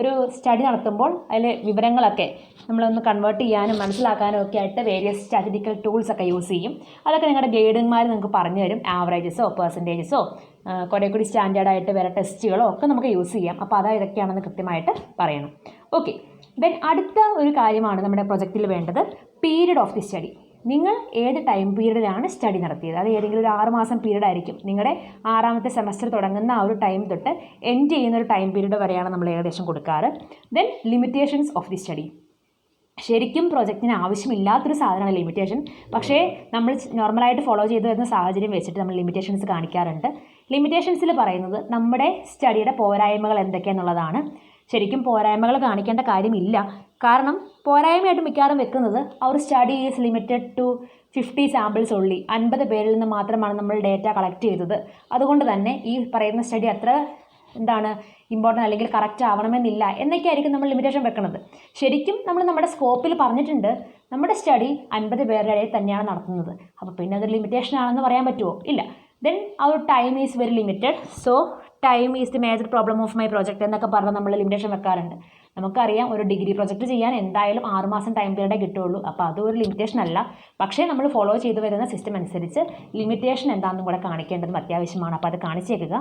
[SPEAKER 1] ഒരു സ്റ്റഡി നടത്തുമ്പോൾ അതിൽ വിവരങ്ങളൊക്കെ നമ്മളൊന്ന് കൺവേർട്ട് ചെയ്യാനും മനസ്സിലാക്കാനും ഒക്കെ ആയിട്ട് വേരിയസ് സ്റ്റാറ്റിസ്റ്റിക്കൽ ടൂൾസൊക്കെ യൂസ് ചെയ്യും. അതൊക്കെ നിങ്ങളുടെ ഗൈഡന്മാർ നിങ്ങൾക്ക് പറഞ്ഞു തരും. ആവറേജസോ പെർസെൻറ്റേജസോ കുറേ കൂടി സ്റ്റാൻഡേർഡായിട്ട് വേറെ ടെസ്റ്റുകളോ ഒക്കെ നമുക്ക് യൂസ് ചെയ്യാം. അപ്പോൾ അതാ ഇതൊക്കെയാണെന്ന് കൃത്യമായിട്ട് പറയണം. ഓക്കെ, ദെൻ അടുത്ത ഒരു കാര്യമാണ് നമ്മുടെ പ്രൊജക്റ്റിൽ വേണ്ടത്, പീരീഡ് ഓഫ് ദി സ്റ്റഡി. നിങ്ങൾ ഏത് ടൈം പീരീഡിലാണ് സ്റ്റഡി നടത്തിയത്. അത് ഏതെങ്കിലും ഒരു 6 മാസം പീരീഡ് ആയിരിക്കും. നിങ്ങളുടെ 6ാമത്തെ സെമസ്റ്റർ തുടങ്ങുന്ന ആ ഒരു ടൈം തൊട്ട് എൻഡ് ചെയ്യുന്ന ഒരു ടൈം പീരീഡ് വരെയാണ് നമ്മൾ ഏകദേശം കൊടുക്കാറ്. Then limitations of the study. ശരിക്കും പ്രൊജക്റ്റിന് ആവശ്യമില്ലാത്തൊരു സാധനമാണ് ലിമിറ്റേഷൻ. പക്ഷേ നമ്മൾ നോർമലായിട്ട് ഫോളോ ചെയ്തു വരുന്ന സാഹചര്യം വെച്ചിട്ട് നമ്മൾ ലിമിറ്റേഷൻസ് കാണിക്കാറുണ്ട്. ലിമിറ്റേഷൻസിൽ പറയുന്നത് നമ്മുടെ സ്റ്റഡിയുടെ പോരായ്മകൾ എന്തൊക്കെയാണെന്നുള്ളതാണ്. ശരിക്കും പോരായ്മകൾ കാണിക്കേണ്ട കാര്യമില്ല. കാരണം പോരായ്മയായിട്ട് മിക്കവാറും വെക്കുന്നത് അവർ study is limited to 50 samples only, 50 പേരിൽ നിന്ന് മാത്രമാണ് നമ്മൾ ഡേറ്റ കളക്ട് ചെയ്തത്. അതുകൊണ്ട് തന്നെ ഈ പറയുന്ന സ്റ്റഡി അത്ര ഇമ്പോർട്ടൻ്റ് അല്ലെങ്കിൽ കറക്റ്റ് ആവണമെന്നില്ല എന്നൊക്കെ ആയിരിക്കും നമ്മൾ ലിമിറ്റേഷൻ വെക്കുന്നത്. ശരിക്കും നമ്മൾ നമ്മുടെ സ്കോപ്പിൽ പറഞ്ഞിട്ടുണ്ട് നമ്മുടെ സ്റ്റഡി 50 പേരുടെ ഇടയിൽ തന്നെയാണ് നടത്തുന്നത്. അപ്പോൾ പിന്നെ അത് ലിമിറ്റേഷൻ ആണെന്ന് പറയാൻ പറ്റുമോ? ഇല്ല. Then our time is very limited, so time is the major problem of my project എന്നൊക്കെ പറഞ്ഞ് നമ്മൾ ലിമിറ്റേഷൻ വെക്കാറുണ്ട്. നമുക്കറിയാം ഒരു ഡിഗ്രി പ്രൊജക്റ്റ് ചെയ്യാൻ എന്തായാലും 6 മാസം ടൈം പീരീഡേ കിട്ടുള്ളൂ. അപ്പോൾ അതൊരു ലിമിറ്റേഷൻ അല്ല. പക്ഷേ നമ്മൾ ഫോളോ ചെയ്തു വരുന്ന സിസ്റ്റം അനുസരിച്ച് ലിമിറ്റേഷൻ എന്താണെന്നും കൂടെ കാണിക്കേണ്ടതും അത്യാവശ്യമാണ്. അപ്പോൾ അത് കാണിച്ചേക്കുക.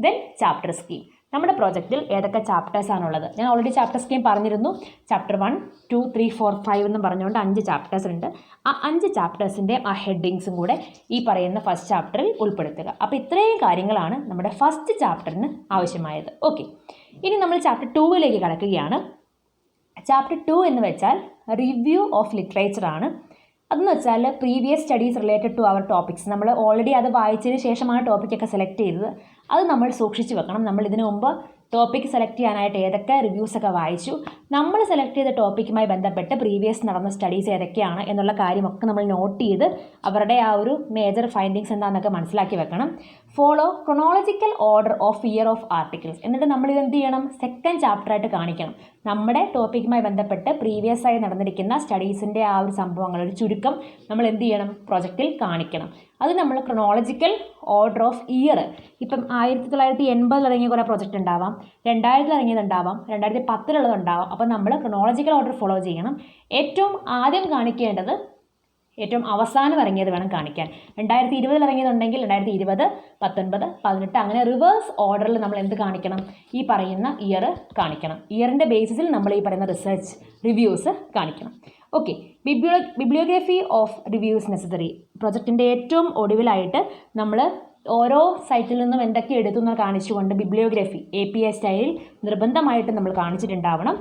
[SPEAKER 1] Then chapter scheme. നമ്മുടെ പ്രോജക്റ്റിൽ ഏതൊക്കെ ചാപ്റ്റേഴ്സാണുള്ളത്? ഞാൻ ഓൾറെഡി ചാപ്റ്റർ സ്കീം പറഞ്ഞിരുന്നു. ചാപ്റ്റർ 1, 2, 3, 4, 5 എന്നും പറഞ്ഞുകൊണ്ട് 5 ചാപ്റ്റേഴ്സ് ഉണ്ട്. ആ 5 ചാപ്റ്റേഴ്സിൻ്റെ ആ ഹെഡിങ്സും കൂടെ ഈ പറയുന്ന ഫസ്റ്റ് ചാപ്റ്ററിൽ ഉൾപ്പെടുത്തുക. അപ്പോൾ ഇത്രയും കാര്യങ്ങളാണ് നമ്മുടെ ഫസ്റ്റ് ചാപ്റ്ററിന് ആവശ്യമായത്. ഓക്കെ, ഇനി നമ്മൾ ചാപ്റ്റർ 2വിലേക്ക് കടക്കുകയാണ്. ചാപ്റ്റർ 2 എന്ന് വെച്ചാൽ റിവ്യൂ ഓഫ് ലിറ്ററേച്ചർ ആണ്. അതെന്ന് വെച്ചാൽ previous studies related to our topics. നമ്മൾ ഓൾറെഡി അത് വായിച്ചതിന് ശേഷമാണ് ടോപ്പിക്കൊക്കെ സെലക്ട് ചെയ്തത്. അത് നമ്മൾ സൂക്ഷിച്ച് വെക്കണം. നമ്മൾ ഇതിനു മുമ്പ് ടോപ്പിക്ക് സെലക്ട് ചെയ്യാനായിട്ട് ഏതൊക്കെ റിവ്യൂസൊക്കെ വായിച്ചു, നമ്മൾ സെലക്ട് ചെയ്ത ടോപ്പിക്കുമായി ബന്ധപ്പെട്ട് പ്രീവിയസ് നടന്ന സ്റ്റഡീസ് ഏതൊക്കെയാണ് എന്നുള്ള കാര്യമൊക്കെ നമ്മൾ നോട്ട് ചെയ്ത് അവരുടെ ആ ഒരു മേജർ ഫൈൻഡിങ്സ് എന്താണെന്നൊക്കെ മനസ്സിലാക്കി വെക്കണം. Follow chronological order of year of articles. എന്നിട്ട് നമ്മളിത് എന്ത് ചെയ്യണം? സെക്കൻഡ് ചാപ്റ്ററായിട്ട് കാണിക്കണം. നമ്മുടെ ടോപ്പിക്കുമായി ബന്ധപ്പെട്ട് പ്രീവിയസ് ആയി നടന്നിരിക്കുന്ന സ്റ്റഡീസിൻ്റെ ആ ഒരു സംഭവങ്ങൾ ഒരു ചുരുക്കം നമ്മൾ എന്ത് ചെയ്യണം? പ്രൊജക്റ്റിൽ കാണിക്കണം. അത് നമ്മൾ ക്രൊണോളജിക്കൽ ഓർഡർ ഓഫ് ഇയർ. ഇപ്പം 1980 ഇറങ്ങിയ കുറേ പ്രൊജക്റ്റ് ഉണ്ടാവാം, 2000 ഇറങ്ങിയതുണ്ടാവാം, 2010 അപ്പോൾ നമ്മൾ ക്രൊണോളജിക്കൽ ഓർഡർ ഫോളോ ചെയ്യണം. ഏറ്റവും ആദ്യം കാണിക്കേണ്ടത് ഏറ്റവും അവസാനം ഇറങ്ങിയത് വേണം കാണിക്കാൻ. 2020 ഇറങ്ങിയതുണ്ടെങ്കിൽ 2020, 19, 18 അങ്ങനെ റിവേഴ്സ് ഓർഡറിൽ നമ്മൾ എന്ത് കാണിക്കണം? ഈ പറയുന്ന ഇയർ കാണിക്കണം. ഇയറിൻ്റെ ബേസിസിൽ നമ്മൾ ഈ പറയുന്ന റിസർച്ച് റിവ്യൂസ് കാണിക്കണം. Okay, bibliography of reviews necessary. പ്രൊജക്റ്റിൻ്റെ ഏറ്റവും ഒടുവിലായിട്ട് നമ്മൾ ഓരോ സൈറ്റിൽ നിന്നും എന്തൊക്കെ എടുത്തു എന്ന് കാണിച്ചുകൊണ്ട് ബിബ്ലിയോഗ്രഫി APA സ്റ്റൈലിൽ നിർബന്ധമായിട്ട് നമ്മൾ കാണിച്ചിട്ടുണ്ടാവണം.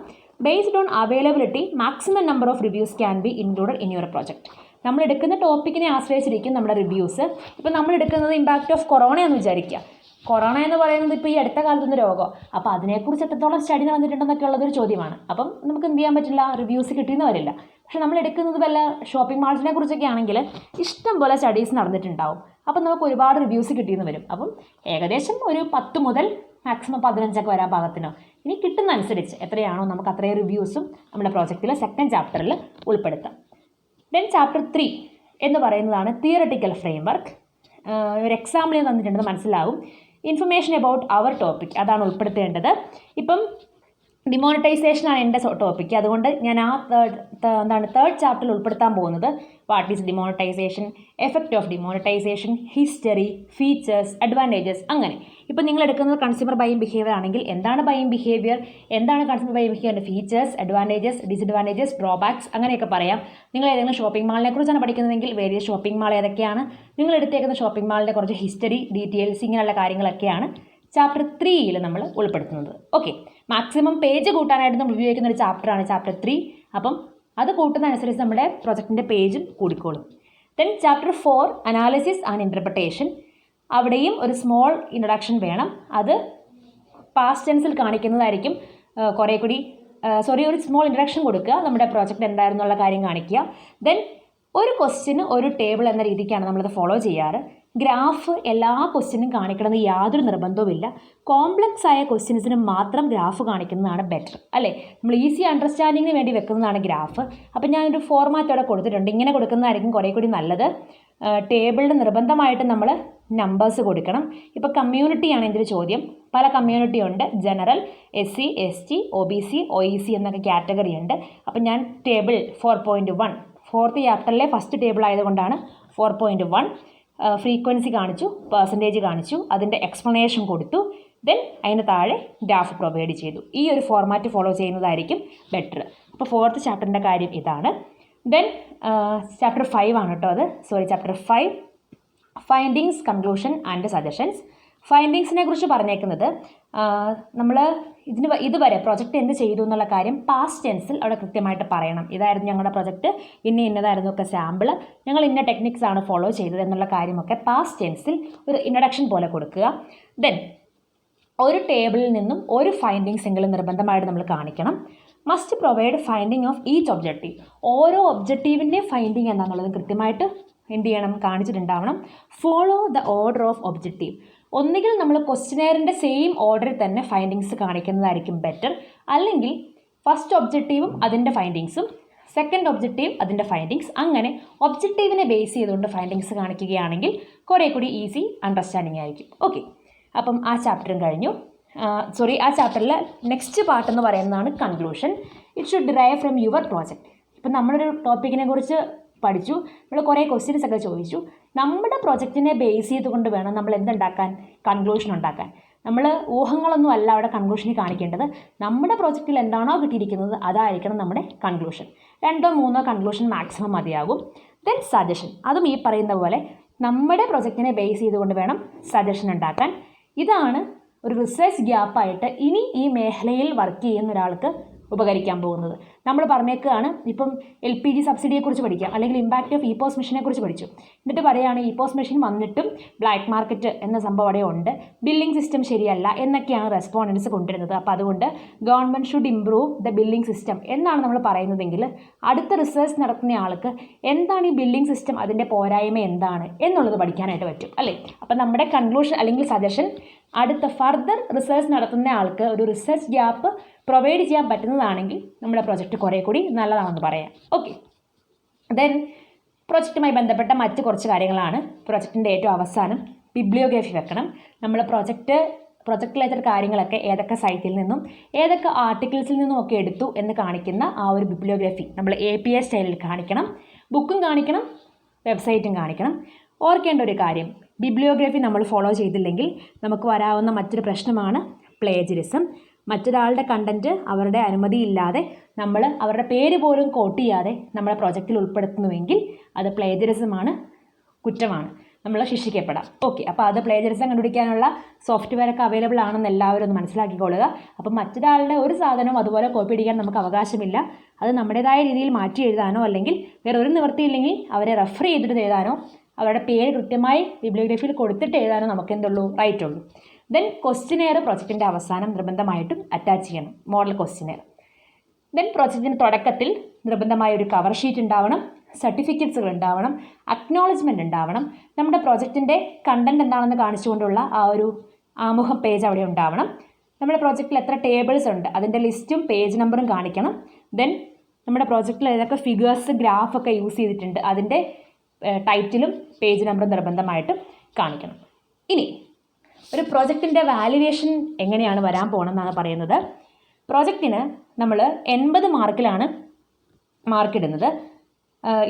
[SPEAKER 1] Based on availability maximum number of reviews can be included in your project. നമ്മൾ എടുക്കുന്ന ടോപ്പിക്കിനെ ആശ്രയിച്ചിരിക്കും നമ്മുടെ റിവ്യൂസ്. ഇപ്പോൾ നമ്മൾ എടുക്കുന്നത് ഇമ്പാക്റ്റ് ഓഫ് കൊറോണ എന്ന് വിചാരിക്കുക. കൊറോണ എന്ന് പറയുന്നത് ഇപ്പോൾ ഈ അടുത്ത കാലത്തൊന്ന് രോഗം. അപ്പോൾ അതിനെക്കുറിച്ച് എത്രത്തോളം സ്റ്റഡി നടന്നിട്ടുണ്ടെന്നൊക്കെ ഉള്ളതൊരു ചോദ്യമാണ്. അപ്പം നമുക്ക് എന്ത് ചെയ്യാൻ പറ്റില്ല? റിവ്യൂസ് കിട്ടിയെന്ന് വരില്ല. പക്ഷെ നമ്മൾ എടുക്കുന്നത് വല്ല ഷോപ്പിംഗ് മാൾസിനെ കുറിച്ചൊക്കെ ആണെങ്കിൽ ഇഷ്ടം പോലെ സ്റ്റഡീസ് നടന്നിട്ടുണ്ടാവും. അപ്പം നമുക്ക് ഒരുപാട് റിവ്യൂസ് കിട്ടിയെന്ന് വരും. അപ്പം ഏകദേശം ഒരു 10 മുതൽ മാക്സിമം 15 വരാൻ പാകത്തിനോ ഇനി കിട്ടുന്ന അനുസരിച്ച് എത്രയാണോ നമുക്ക് അത്രയും റിവ്യൂസും നമ്മുടെ പ്രോജക്റ്റിൽ സെക്കൻഡ് ചാപ്റ്ററിൽ ഉൾപ്പെടുത്താം. ദെൻ ചാപ്റ്റർ 3 എന്ന് പറയുന്നതാണ് തിയറട്ടിക്കൽ ഫ്രെയിംവർക്ക്. ഒരു എക്സാമ്പിൾ ഞാൻ തന്നിട്ടുണ്ടെന്ന് മനസ്സിലാവും. ഇൻഫർമേഷൻ അബൌട്ട് അവർ ടോപ്പിക് അതാണ് ഉൾപ്പെടുത്തേണ്ടത്. ഇപ്പം ഡിമോണിറ്റൈസേഷനാണ് എൻ്റെ ടോപ്പിക്ക്. അതുകൊണ്ട് ഞാൻ ആ തേർഡ് ചാപ്റ്ററിൽ ഉൾപ്പെടുത്താൻ പോകുന്നത് what is demonetisation, effect of demonetisation, history, features, advantages. അങ്ങനെ ഇപ്പം നിങ്ങൾ എടുക്കുന്നത് കൺസ്യൂമർ ബൈയിങ് ബിഹേവിയർ ആണെങ്കിൽ എന്താണ് ബൈയിങ് ബിഹേവിയർ, എന്താണ് കൺസ്യൂമർ ബൈയിങ് ബിഹേവിയറിൻ്റെ ഫീച്ചേഴ്സ്, അഡ്വാൻറ്റേജസ്, ഡിസഡ്വാൻറ്റേജസ്, ഡ്രോബാക്സ് അങ്ങനെയൊക്കെ പറയാം. നിങ്ങൾ ഏതെങ്കിലും ഷോപ്പിംഗ് മാളിനെ കുറിച്ചാണ് പഠിക്കുന്നതെങ്കിൽ വേരിയസ് ഷോപ്പിംഗ് മാൾ ഏതൊക്കെയാണ്, നിങ്ങൾ എടുത്തേക്കുന്ന ഷോപ്പിംഗ് മാളിൻ്റെ കുറച്ച് ഹിസ്റ്ററി, ഡീറ്റെയിൽസ് ഇങ്ങനെയുള്ള കാര്യങ്ങളൊക്കെയാണ് ചാപ്റ്റർ 3യിൽ നമ്മൾ ഉൾപ്പെടുത്തുന്നത്. ഓക്കെ, മാക്സിമം പേജ് കൂട്ടാനായിട്ട് നമ്മൾ ഉപയോഗിക്കുന്ന ഒരു ചാപ്റ്ററാണ് ചാപ്റ്റർ 3. അപ്പം അത് കൂട്ടുന്നതനുസരിച്ച് നമ്മുടെ പ്രൊജക്റ്റിൻ്റെ പേജും കൂടിക്കോളും. Then chapter 4 analysis and interpretation. അവിടെയും ഒരു സ്മോൾ ഇൻട്രൊഡക്ഷൻ വേണം. അത് പാസ്റ്റ് ടെൻസിൽ കാണിക്കുന്നതായിരിക്കും കുറേ കൂടി ഒരു സ്മോൾ ഇൻട്രൊഡക്ഷൻ കൊടുക്കുക, നമ്മുടെ പ്രോജക്റ്റ് എന്തായിരുന്നുള്ള കാര്യം കാണിക്കുക. ദെൻ ഒരു ക്വസ്റ്റ്യന് ഒരു ടേബിൾ എന്ന രീതിക്കാണ് നമ്മളത് ഫോളോ ചെയ്യാറ്. ഗ്രാഫ് എല്ലാ ക്വസ്റ്റ്യനും കാണിക്കണമെന്ന് യാതൊരു നിർബന്ധവുമില്ല. കോംപ്ലക്സ് ആയ ക്വസ്റ്റ്യൻസിന് മാത്രം ഗ്രാഫ് കാണിക്കുന്നതാണ് ബെറ്റർ, അല്ലേ? നമ്മൾ ഈസി അണ്ടർസ്റ്റാൻഡിങ്ങിന് വേണ്ടി വെക്കുന്നതാണ് ഗ്രാഫ്. അപ്പം ഞാനൊരു ഫോർമാറ്റ് അവിടെ കൊടുത്തിട്ടുണ്ട്. ഇങ്ങനെ കൊടുക്കുന്നതായിരിക്കും കുറേ കൂടി നല്ലത്. ടേബിളിൽ നിർബന്ധമായിട്ട് നമ്മൾ നമ്പേഴ്സ് കൊടുക്കണം. ഇപ്പോൾ കമ്മ്യൂണിറ്റിയാണ് ഇതിൻ്റെ ചോദ്യം. പല കമ്മ്യൂണിറ്റി ഉണ്ട്. General, SC, ST, OBC, OEC എന്നൊക്കെ കാറ്റഗറി ഉണ്ട്. അപ്പം ഞാൻ ടേബിൾ 4.1 4th ചാപ്റ്ററിലെ ഫസ്റ്റ് ടേബിൾ ആയതുകൊണ്ടാണ് 4.1. ഫ്രീക്വൻസി കാണിച്ചു, പെർസെൻറ്റേജ് കാണിച്ചു, അതിൻ്റെ എക്സ്പ്ലനേഷൻ കൊടുത്തു. ദെൻ അതിന് താഴെ ഗ്രാഫ് പ്രൊവൈഡ് ചെയ്തു. ഈ ഒരു ഫോർമാറ്റ് ഫോളോ ചെയ്യുന്നതായിരിക്കും ബെറ്റർ. അപ്പോൾ 4th ചാപ്റ്ററിൻ്റെ കാര്യം ഇതാണ്. ദെൻ ചാപ്റ്റർ 5 ആണ് കേട്ടോ അത്. Chapter 5 findings, conclusion and suggestions. ഫൈൻഡിങ്സിനെ കുറിച്ച് പറഞ്ഞേക്കുന്നത് നമ്മൾ ഇതുവരെ പ്രൊജക്റ്റ് എന്ത് ചെയ്തു എന്നുള്ള കാര്യം പാസ്റ്റ് ടെൻസിൽ അവിടെ കൃത്യമായിട്ട് പറയണം. ഇതായിരുന്നു ഞങ്ങളുടെ പ്രൊജക്റ്റ്, ഇന്നതായിരുന്നു ഒക്കെ സാമ്പിൾ, ഞങ്ങൾ ഇന്ന ടെക്നിക്സ് ആണ് ഫോളോ ചെയ്തത് എന്നുള്ള കാര്യമൊക്കെ പാസ്റ്റ് ടെൻസിൽ ഒരു ഇൻട്രൊഡക്ഷൻ പോലെ കൊടുക്കുക. ദെൻ ഒരു ടേബിളിൽ നിന്നും ഒരു ഫൈൻഡിങ്സ് എങ്കിലും നിർബന്ധമായിട്ട് നമ്മൾ കാണിക്കണം. Must provide finding of each objective. ഓരോ ഒബ്ജക്റ്റീവിൻ്റെ ഫൈൻഡിങ് എന്താണെന്നുള്ളത് കൃത്യമായിട്ട് എന്ത് ചെയ്യണം, കാണിച്ചിട്ടുണ്ടാവണം. Follow the order of objective. ഒന്നുകിൽ നമ്മൾ ക്വസ്റ്റ്യനെയറിൻ്റെ സെയിം ഓർഡറിൽ തന്നെ ഫൈൻഡിങ്സ് കാണിക്കുന്നതായിരിക്കും ബെറ്റർ. അല്ലെങ്കിൽ ഫസ്റ്റ് ഒബ്ജക്റ്റീവും അതിൻ്റെ ഫൈൻഡിങ്സും, സെക്കൻഡ് ഒബ്ജക്റ്റീവ് അതിൻ്റെ ഫൈൻഡിങ്സ്, അങ്ങനെ ഒബ്ജക്റ്റീവിനെ ബേസ് ചെയ്തുകൊണ്ട് ഫൈൻഡിങ്സ് കാണിക്കുകയാണെങ്കിൽ കുറേ കൂടി ഈസി അണ്ടർസ്റ്റാൻഡിങ് ആയിരിക്കും. ഓക്കെ, അപ്പം ആ ചാപ്റ്ററും കഴിഞ്ഞു. ആ ചാപ്റ്ററിൽ നെക്സ്റ്റ് പാർട്ട് എന്ന് പറയുന്നതാണ് conclusion. It should derive from your project. ഇപ്പം നമ്മളൊരു ടോപ്പിക്കിനെ കുറിച്ച് പഠിച്ചു, നമ്മൾ കുറേ ക്വസ്റ്റ്യൻസ് ഒക്കെ ചോദിച്ചു. നമ്മുടെ പ്രൊജക്റ്റിനെ ബേസ് ചെയ്തുകൊണ്ട് വേണം നമ്മൾ എന്തുണ്ടാക്കാൻ, കൺക്ലൂഷൻ ഉണ്ടാക്കാൻ. നമ്മൾ ഊഹങ്ങളൊന്നും അല്ല അവിടെ കൺക്ലൂഷനിൽ കാണിക്കേണ്ടത്. നമ്മുടെ പ്രോജക്റ്റിൽ എന്താണോ കിട്ടിയിരിക്കുന്നത് അതായിരിക്കണം നമ്മുടെ കൺക്ലൂഷൻ. 2-3 കൺക്ലൂഷൻ മാക്സിമം മതിയാകും. Then suggestion. അതും ഈ പറയുന്ന പോലെ നമ്മുടെ പ്രൊജക്റ്റിനെ ബേസ് ചെയ്തുകൊണ്ട് വേണം സജഷൻ ഉണ്ടാക്കാൻ. ഇതാണ് ഒരു റിസർച്ച് ഗ്യാപ്പായിട്ട് ഇനി ഈ മേഖലയിൽ വർക്ക് ചെയ്യുന്ന ഒരാൾക്ക് ഉപകരിക്കാൻ പോകുന്നത്. നമ്മൾ പറഞ്ഞേക്കുകയാണ്, ഇപ്പം LPG സബ്സിഡിയെക്കുറിച്ച് പഠിക്കാം, അല്ലെങ്കിൽ ഇമ്പാക്റ്റ് ഓഫ് ഇപോസ് മെഷീനെക്കുറിച്ച് പഠിച്ചു. എന്നിട്ട് പറയുകയാണ് ഇപോസ് മെഷീൻ വന്നിട്ടും ബ്ലാക്ക് മാർക്കറ്റ് എന്ന സംഭവം അവിടെ ഉണ്ട്, ബില്ലിംഗ് സിസ്റ്റം ശരിയല്ല എന്നൊക്കെയാണ് റെസ്പോണ്ടൻസ് കൊണ്ടുവരുന്നത്. അപ്പോൾ അതുകൊണ്ട് government should improve the billing system എന്നാണ് നമ്മൾ പറയുന്നതെങ്കിൽ അടുത്ത റിസർച്ച് നടത്തുന്ന ആൾക്ക് എന്താണ് ഈ ബില്ലിംഗ് സിസ്റ്റം, അതിൻ്റെ പോരായ്മ എന്താണ് എന്നുള്ളത് പഠിക്കാനായിട്ട് പറ്റും അല്ലേ. അപ്പം നമ്മുടെ കൺക്ലൂഷൻ അല്ലെങ്കിൽ സജഷൻ അടുത്ത ഫർദർ റിസർച്ച് നടത്തുന്ന ആൾക്ക് ഒരു റിസർച്ച് ഗ്യാപ്പ് പ്രൊവൈഡ് ചെയ്യാൻ പറ്റുന്നതാണെങ്കിൽ നമ്മുടെ പ്രൊജക്റ്റ് കുറേ കൂടി നല്ലതാണെന്ന് പറയാം. ഓക്കെ, ദെൻ പ്രൊജക്റ്റുമായി ബന്ധപ്പെട്ട മറ്റ് കുറച്ച് കാര്യങ്ങളാണ്. പ്രൊജക്റ്റിൻ്റെ ഏറ്റവും അവസാനം ബിബ്ലിയോഗ്രഫി വെക്കണം. നമ്മൾ പ്രൊജക്റ്റ് റിലേറ്റഡ് കാര്യങ്ങളൊക്കെ ഏതൊക്കെ സൈറ്റിൽ നിന്നും ഏതൊക്കെ ആർട്ടിക്കിൾസിൽ നിന്നും ഒക്കെ എടുത്തു എന്ന് കാണിക്കുന്ന ആ ഒരു ബിബ്ലിയോഗ്രഫി നമ്മൾ APA സ്റ്റൈലിൽ കാണിക്കണം. ബുക്കും കാണിക്കണം, വെബ്സൈറ്റും കാണിക്കണം. ഓർക്കേണ്ട ഒരു കാര്യം, ബിബ്ലിയോഗ്രഫി നമ്മൾ ഫോളോ ചെയ്തില്ലെങ്കിൽ നമുക്ക് വരാവുന്ന മറ്റൊരു പ്രശ്നമാണ് പ്ലേജറിസം. മറ്റൊരാളുടെ കണ്ടൻറ്റ് അവരുടെ അനുമതിയില്ലാതെ നമ്മൾ അവരുടെ പേര് പോലും കോട്ട് ചെയ്യാതെ നമ്മുടെ പ്രോജക്റ്റിൽ ഉൾപ്പെടുത്തുന്നുവെങ്കിൽ അത് പ്ലേജറിസമാണ്, കുറ്റമാണ്, നമ്മൾ ശിക്ഷിക്കപ്പെടാം. ഓക്കെ, അപ്പോൾ അത് പ്ലേജറിസം കണ്ടുപിടിക്കാനുള്ള സോഫ്റ്റ്വെയർ ഒക്കെ അവൈലബിൾ ആണെന്ന് എല്ലാവരും ഒന്ന് മനസ്സിലാക്കിക്കൊള്ളുക. അപ്പം മറ്റൊരാളുടെ ഒരു സാധനം അതുപോലെ കോപ്പി അടിക്കാൻ നമുക്ക് അവകാശമില്ല. അത് നമ്മുടേതായ രീതിയിൽ മാറ്റി എഴുതാനോ അല്ലെങ്കിൽ വേറെ ഒരു നിവൃത്തിയില്ലെങ്കിൽ അവരെ റെഫർ ചെയ്തിട്ട് എഴുതാനോ അവരുടെ പേര് കൃത്യമായി ബിബ്ലിയോഗ്രഫിയിൽ കൊടുത്തിട്ട് എഴുതാനോ നമുക്ക് എന്തുള്ളൂ, റൈറ്റ് ഉള്ളൂ. ദെൻ ക്വസ്റ്റ്യനെയർ പ്രൊജക്റ്റിൻ്റെ അവസാനം നിർബന്ധമായിട്ടും അറ്റാച്ച് ചെയ്യണം, മോഡൽ ക്വസ്റ്റ്യനെയർ. ദെൻ പ്രൊജക്റ്റിൻ്റെ തുടക്കത്തിൽ നിർബന്ധമായ ഒരു കവർ ഷീറ്റ് ഉണ്ടാവണം, സർട്ടിഫിക്കറ്റ്സുകൾ ഉണ്ടാവണം, അക്നോളജ്മെൻറ്റ് ഉണ്ടാവണം, നമ്മുടെ പ്രൊജക്റ്റിൻ്റെ കണ്ടൻറ്റ് എന്താണെന്ന് കാണിച്ചുകൊണ്ടുള്ള ആ ഒരു ആമുഖം പേജ് അവിടെ ഉണ്ടാവണം. നമ്മുടെ പ്രോജക്റ്റിൽ എത്ര ടേബിൾസ് ഉണ്ട് അതിൻ്റെ ലിസ്റ്റും പേജ് നമ്പറും കാണിക്കണം. ദെൻ നമ്മുടെ പ്രോജക്റ്റിൽ ഏതൊക്കെ ഫിഗേഴ്സ് ഗ്രാഫൊക്കെ യൂസ് ചെയ്തിട്ടുണ്ട് അതിൻ്റെ ടൈറ്റിലും പേജ് നമ്പറും നിർബന്ധമായിട്ടും കാണിക്കണം. ഇനി ഒരു പ്രോജക്റ്റിൻ്റെ വാല്യുവേഷൻ എങ്ങനെയാണ് വരാൻ പോകണമെന്നാണ് പറയുന്നത്. പ്രോജക്റ്റിന് നമ്മൾ 80 മാർക്കിലാണ് മാർക്കിടുന്നത്.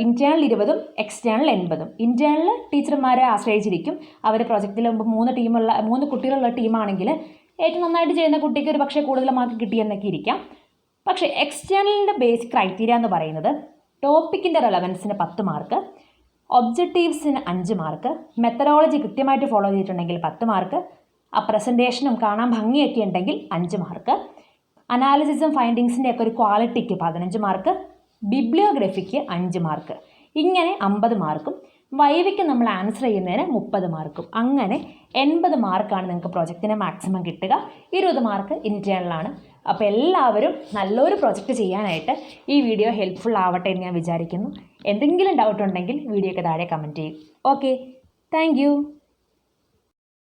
[SPEAKER 1] ഇൻറ്റേണൽ 20ഉം എക്സ്റ്റേണൽ 80ഉം. ഇൻറ്റേണൽ ടീച്ചർമാരെ ആശ്രയിച്ചിരിക്കും. അവർ പ്രോജക്റ്റിൽ 3 കുട്ടികളുള്ള ടീമാണെങ്കിൽ ഏറ്റവും നന്നായിട്ട് ചെയ്യുന്ന കുട്ടിക്ക് ഒരു പക്ഷേ കൂടുതൽ മാർക്ക് കിട്ടിയെന്നൊക്കെ ഇരിക്കാം. പക്ഷേ എക്സ്റ്റേണലിൻ്റെ ബേസിക് ക്രൈറ്റീരിയ എന്ന് പറയുന്നത് ടോപ്പിക്കിൻ്റെ റെലവൻസിന് 10 മാർക്ക്, ഒബ്ജക്റ്റീവ്സിന് 5 മാർക്ക്, മെത്തഡോളജി കൃത്യമായിട്ട് ഫോളോ ചെയ്തിട്ടുണ്ടെങ്കിൽ 10 മാർക്ക്, ആ പ്രസൻറ്റേഷനും കാണാൻ ഭംഗിയൊക്കെ ഉണ്ടെങ്കിൽ 5 മാർക്ക്, അനാലിസിസും ഫൈൻഡിങ്സിൻ്റെ ഒക്കെ ഒരു ക്വാളിറ്റിക്ക് 15 മാർക്ക്, ബിബ്ലിയോഗ്രഫിക്ക് 5 മാർക്ക്, ഇങ്ങനെ 50 മാർക്കും, വൈവിക്ക് നമ്മൾ ആൻസർ ചെയ്യുന്നതിന് 30 മാർക്കും. അങ്ങനെ 80 മാർക്കാണ് നിങ്ങൾക്ക് പ്രോജക്റ്റിന് മാക്സിമം കിട്ടുക. 20 മാർക്ക് ഇൻറ്റേണലാണ്. അപ്പോൾ എല്ലാവരും നല്ലൊരു പ്രോജക്റ്റ് ചെയ്യാനായിട്ട് ഈ വീഡിയോ ഹെൽപ്ഫുൾ ആവട്ടെ എന്ന് ഞാൻ വിചാരിക്കുന്നു. എന്തെങ്കിലും ഡൗട്ട് ഉണ്ടെങ്കിൽ വീഡിയോയ്ക്ക് താഴെ കമൻറ്റ് ചെയ്യും. Okay, thank you.